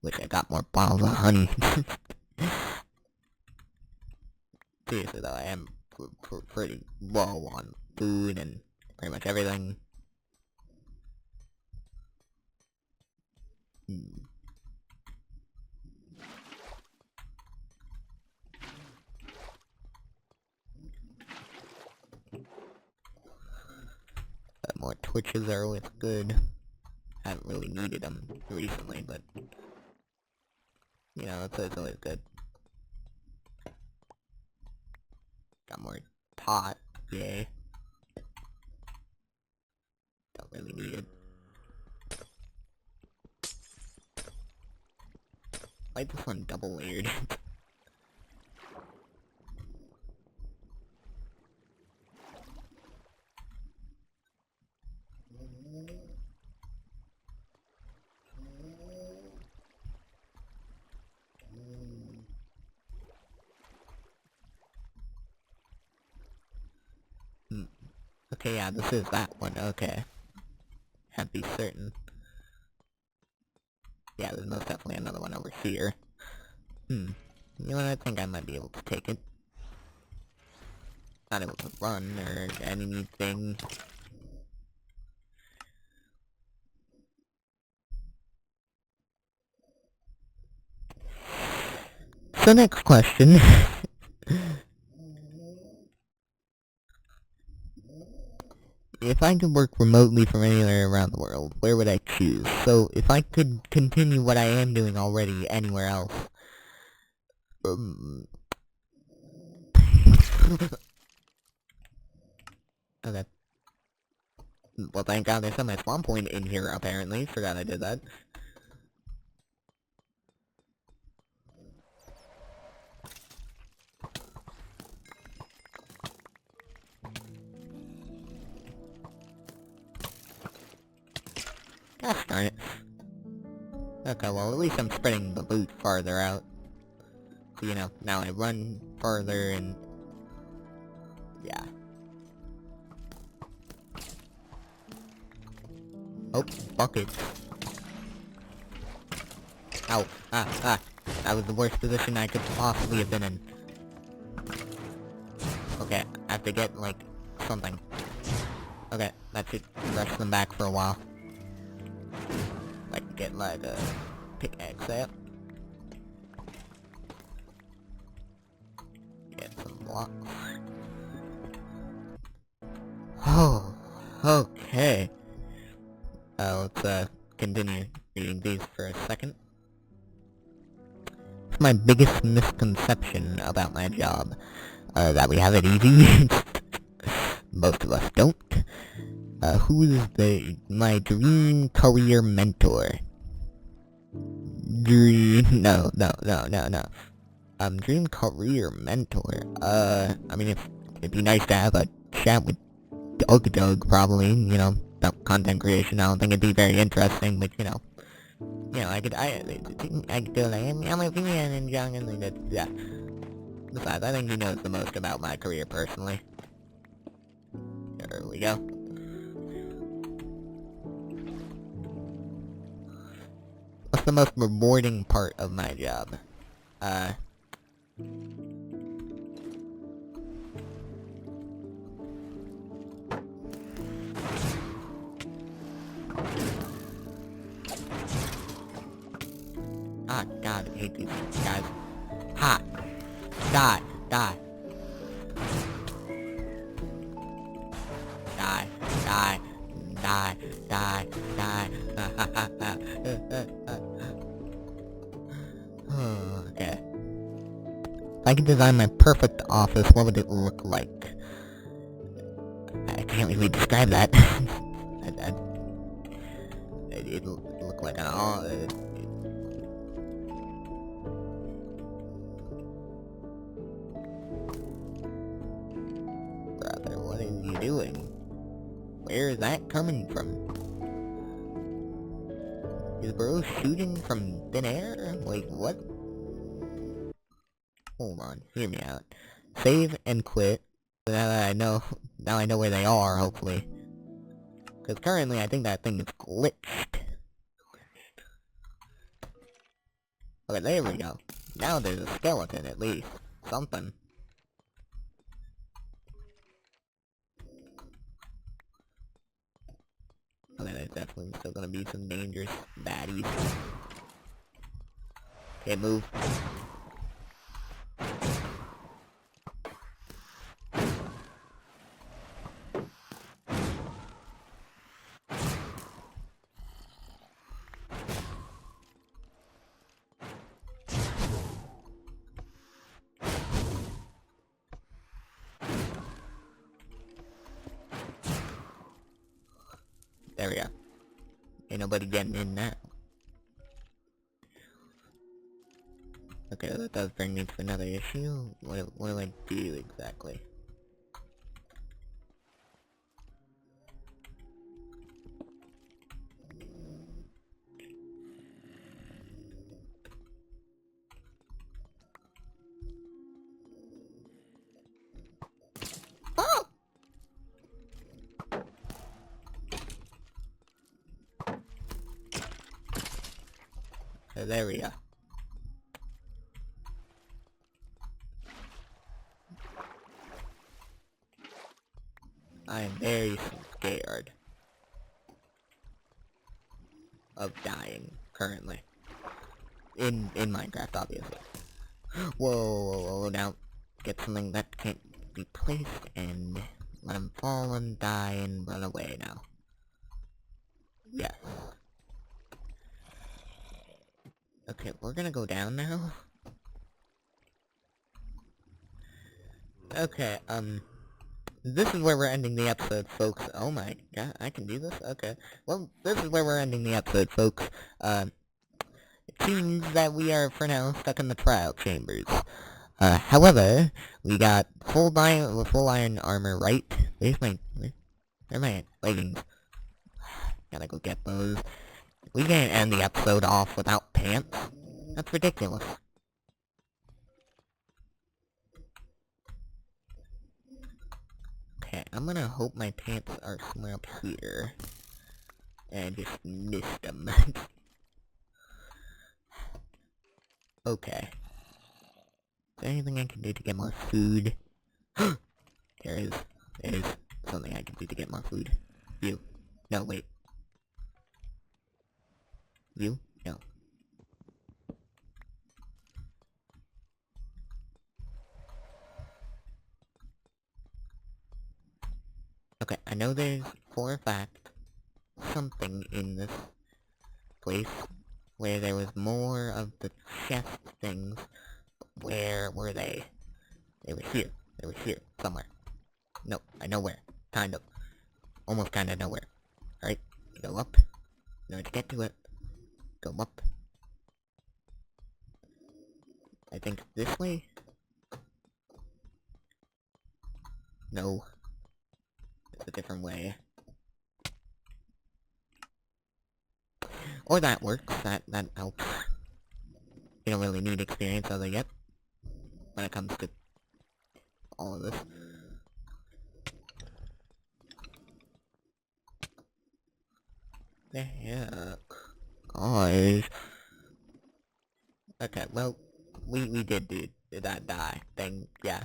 S1: Wish I got more bottles of honey. Seriously though, I am pretty low on food and pretty much everything. More twitches are always good. Haven't really needed them recently, but you know, it's always good. Got more pot, yay. Don't really need it. Why is this one double layered? Okay, yeah, this is that one, okay. Have to be certain. Yeah, there's most definitely another one over here. You know what, I think I might be able to take it. Not able to run or anything. So next question. If I could work remotely from anywhere around the world, where would I choose? So, if I could continue what I am doing already anywhere else, okay. Well, thank God there's some at spawn point in here, apparently. Forgot I did that. Gosh darn it. Okay, well, at least I'm spreading the loot farther out. So, you know, now I run farther and... yeah. Oh, buckets. Ow. Ah. That was the worst position I could possibly have been in. Okay, I have to get, like, something. Okay, that should rush them back for a while. I can get, like, a pickaxe out. Get some blocks. Oh, okay. Let's, continue reading these for a second. It's my biggest misconception about my job. That we have it easy. Most of us don't. Who's my dream career mentor? No. Dream career mentor. I mean, it'd be nice to have a chat with Doug, probably, you know, about content creation. I don't think it'd be very interesting, but, you know, I could do like, I'm a opinion and young and like that, yeah. Besides, I think he knows the most about my career, personally. There we go. What's the most rewarding part of my job? Ah, God, I hate these guys. Ha! Die! Die! Die! Die! Die! Die! Die! Okay. If I could design my perfect office, what would it look like? I can't really describe that. It'll look like an brother, what are you doing? Where is that coming from? Is bro shooting from thin air? Like, what? Hold on, hear me out. Save and quit. So now I know where they are, hopefully. Because currently I think that thing is glitched. Okay, there we go. Now there's a skeleton, at least. Something. Okay, there's definitely still gonna be some dangerous baddies. Okay, move. There we go. Ain't nobody getting in now. Okay, that does bring me to another issue. What do I do exactly? Oh! So there we go. I am very scared of dying currently. In Minecraft, obviously. Whoa, now get something that can't be placed and let him fall and die and run away now. Yes. Okay, we're gonna go down now. Okay, this is where we're ending the episode, folks. Oh my god, I can do this? Okay. Well, this is where we're ending the episode, folks. It seems that we are, for now, stuck in the trial chambers. However, we got full iron armor, right? Where are my leggings? Gotta go get those. We can't end the episode off without pants. That's ridiculous. Okay, I'm gonna hope my pants are somewhere up here. And I just missed them. Okay. Is there anything I can do to get more food? There is something I can do to get more food. You. No, wait. You? No. Okay, I know there's, for a fact, something in this place where there was more of the chest things. Where were they? They were here. They were here, somewhere. No, I know where. Kind of. Almost kinda nowhere. Alright, go up. In order to get to it, go up. I think this way? No. It's a different way. Or that works. That helps. You don't really need experience other yet. When it comes to all of this. The heck? Guys. Okay, well, we did do that die thing, yeah.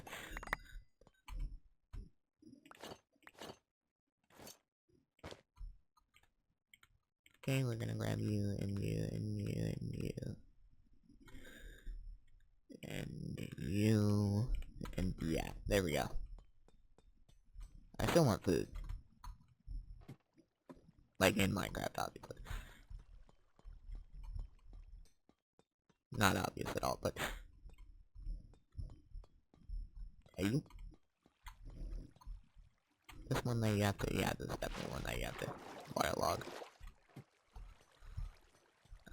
S1: Okay, we're gonna grab you, and you, and you, and you. And you, and yeah, there we go. I still want food. Like in Minecraft, obviously. Not obvious at all, but... Hey, you. This one that you have to, yeah, this is definitely one that you have to waterlog.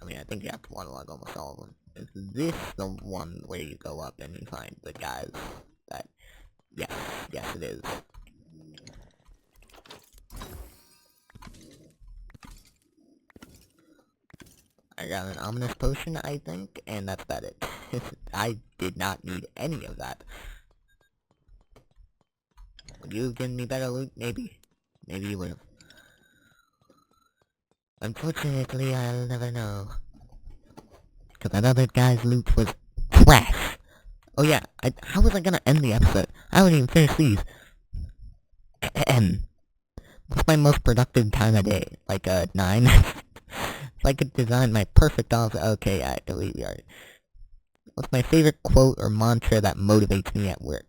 S1: I mean, I think you have to waterlog almost all of them. Is this the one where you go up and you find the guys that... Yes, yes it is. I got an ominous potion, I think, and that's about it. I did not need any of that. Would you have given me better loot? Maybe. Maybe you would have. Unfortunately, I'll never know. Because that other guy's loot was trash. Oh yeah, how was I gonna end the episode? I haven't even finished these. What's my most productive time a day? Like, 9? If I could design my perfect office... Okay, I delete the art. What's my favorite quote or mantra that motivates me at work?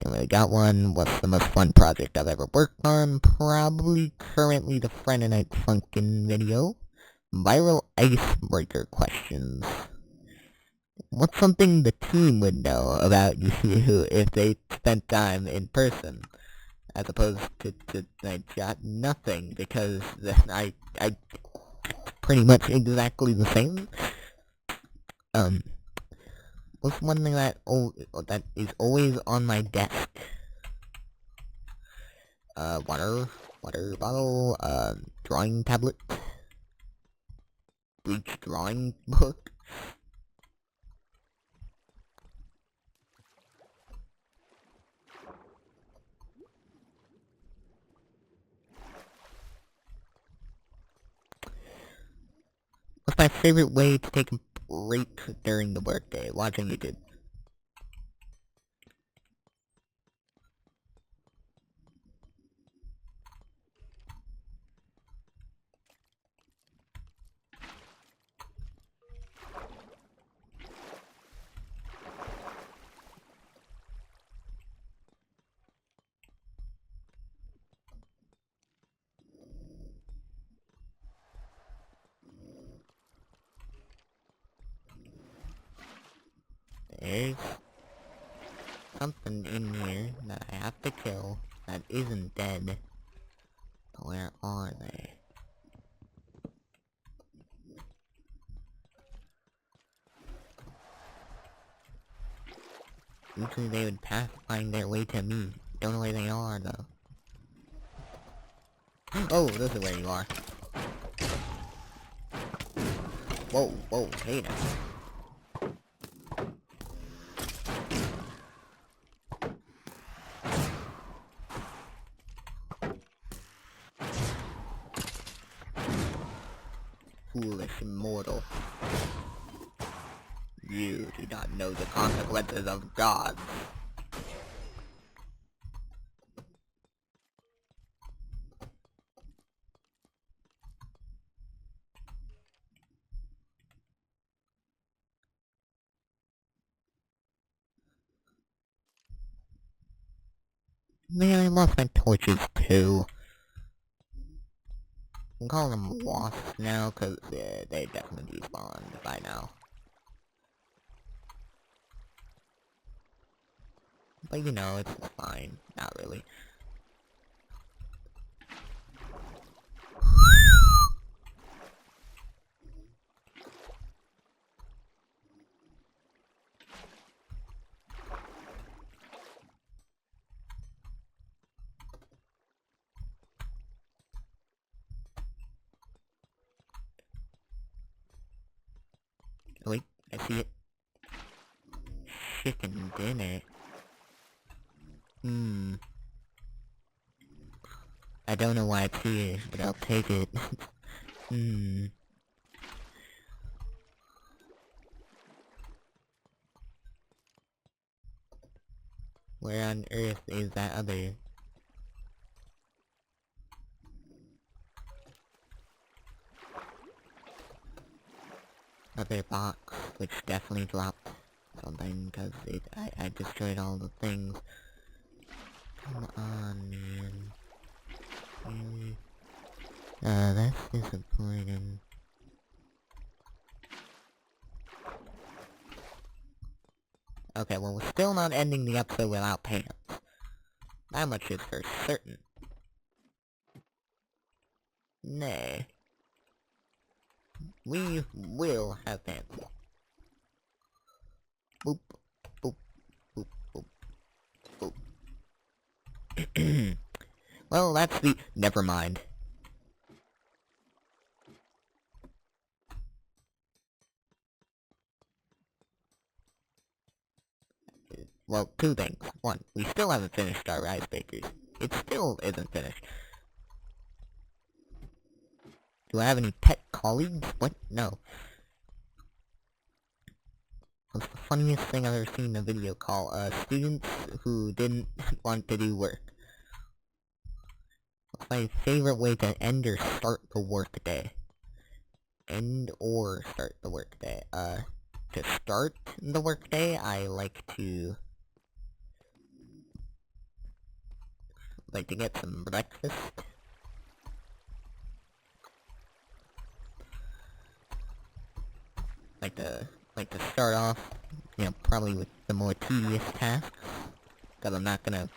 S1: Don't really got one. What's the most fun project I've ever worked on? Probably currently the Friday Night Funkin' video. Viral icebreaker questions. What's something the team would know about you if they spent time in person? As opposed to I got nothing, because I pretty much exactly the same. What's one thing that is always on my desk? Water bottle, drawing tablet, bleach drawing book. What's my favorite way to take a break during the workday? Watching YouTube. There's something in here that I have to kill that isn't dead. Where are they? Usually they would find their way to me. Don't know where they are, though. Oh, this is where you are. Whoa, whoa, hey now. Foolish immortal. You do not know the consequences of gods. Man, I lost my torches too. I'm calling them wasps now, cause they definitely despawned by now. But you know, it's fine. Not really. Oh, wait, I see it. Chicken dinner. I don't know why it's here, but I'll take it. Where on earth is that other box, which definitely dropped something, cause I destroyed all the things. Come on, man. Really? That's disappointing. Okay, well, we're still not ending the episode without pants. That much is for certain. Nay. We will have pants. Boop, boop, boop, boop, boop. Well, that's the... Never mind. Well, two things. One, we still haven't finished our icebreakers. It still isn't finished. Do I have any pet colleagues? What? No. What's the funniest thing I've ever seen in a video call? Students who didn't want to do work. What's my favorite way to end or start the workday? End or start the workday? To start the workday, I like to get some breakfast. Like to start off, you know, probably with the more tedious tasks, because I'm not gonna,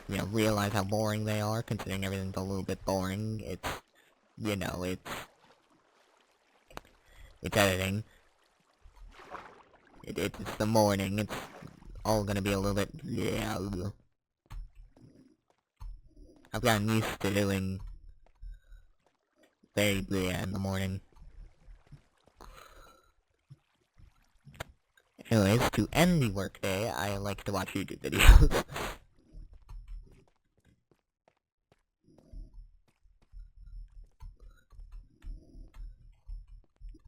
S1: you know, realize how boring they are, considering everything's a little bit boring. It's, you know, it's editing. It's the morning, it's all gonna be a little bit, yeah. I've gotten used to doing very bleh in the morning. Anyways, to end the workday, I like to watch YouTube videos.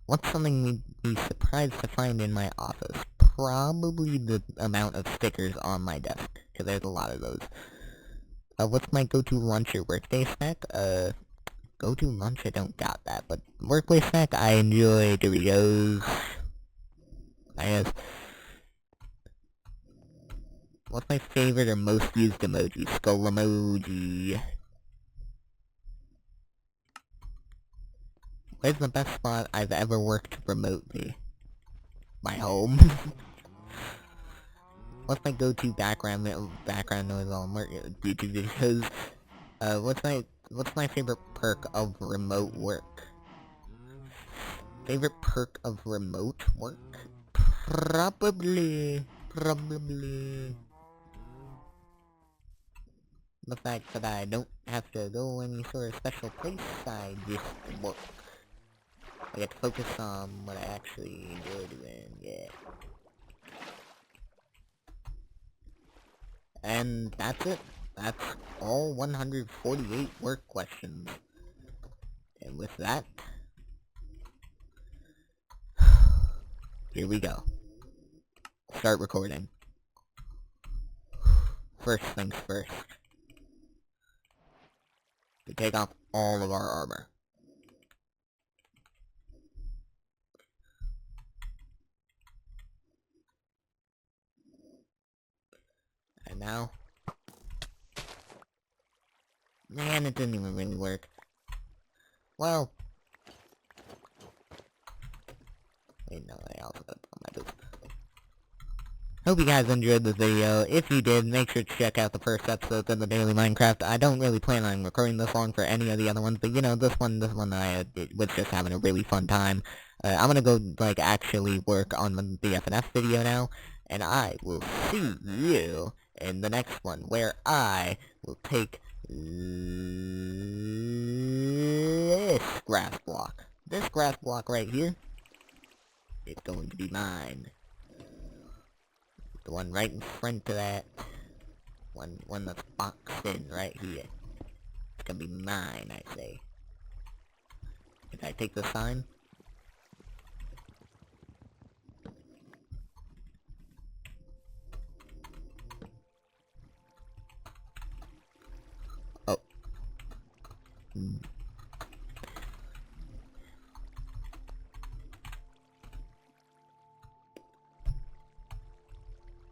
S1: What's something we'd be surprised to find in my office? Probably the amount of stickers on my desk, because there's a lot of those. What's my go-to lunch or workday snack? Go-to lunch, I don't got that, but workplace snack, I enjoy Doritos. I guess. What's my favorite or most used emoji? Skull emoji. Where's the best spot I've ever worked remotely? My home. what's my go-to background noise on YouTube videos? What's my favorite perk of remote work? Favorite perk of remote work? Probably the fact that I don't have to go any sort of special place. I just work. I get to focus on what I actually enjoy doing, yeah. And that's it. That's all 148 work questions. And with that, here we go. Start recording. First things first. We take off all of our armor. And now... Man, it didn't even really work. Well... Wait, no, I also gotta put on my boots. Hope you guys enjoyed this video. If you did, make sure to check out the first episodes of the Daily Minecraft. I don't really plan on recording this long for any of the other ones, but you know, this one I was just having a really fun time. I'm gonna go, like, actually work on the FNF video now, and I will see you in the next one, where I will take this grass block. This grass block right here is going to be mine. The one right in front of that. One that's boxed in right here. It's gonna be mine, I say. Can I take the sign?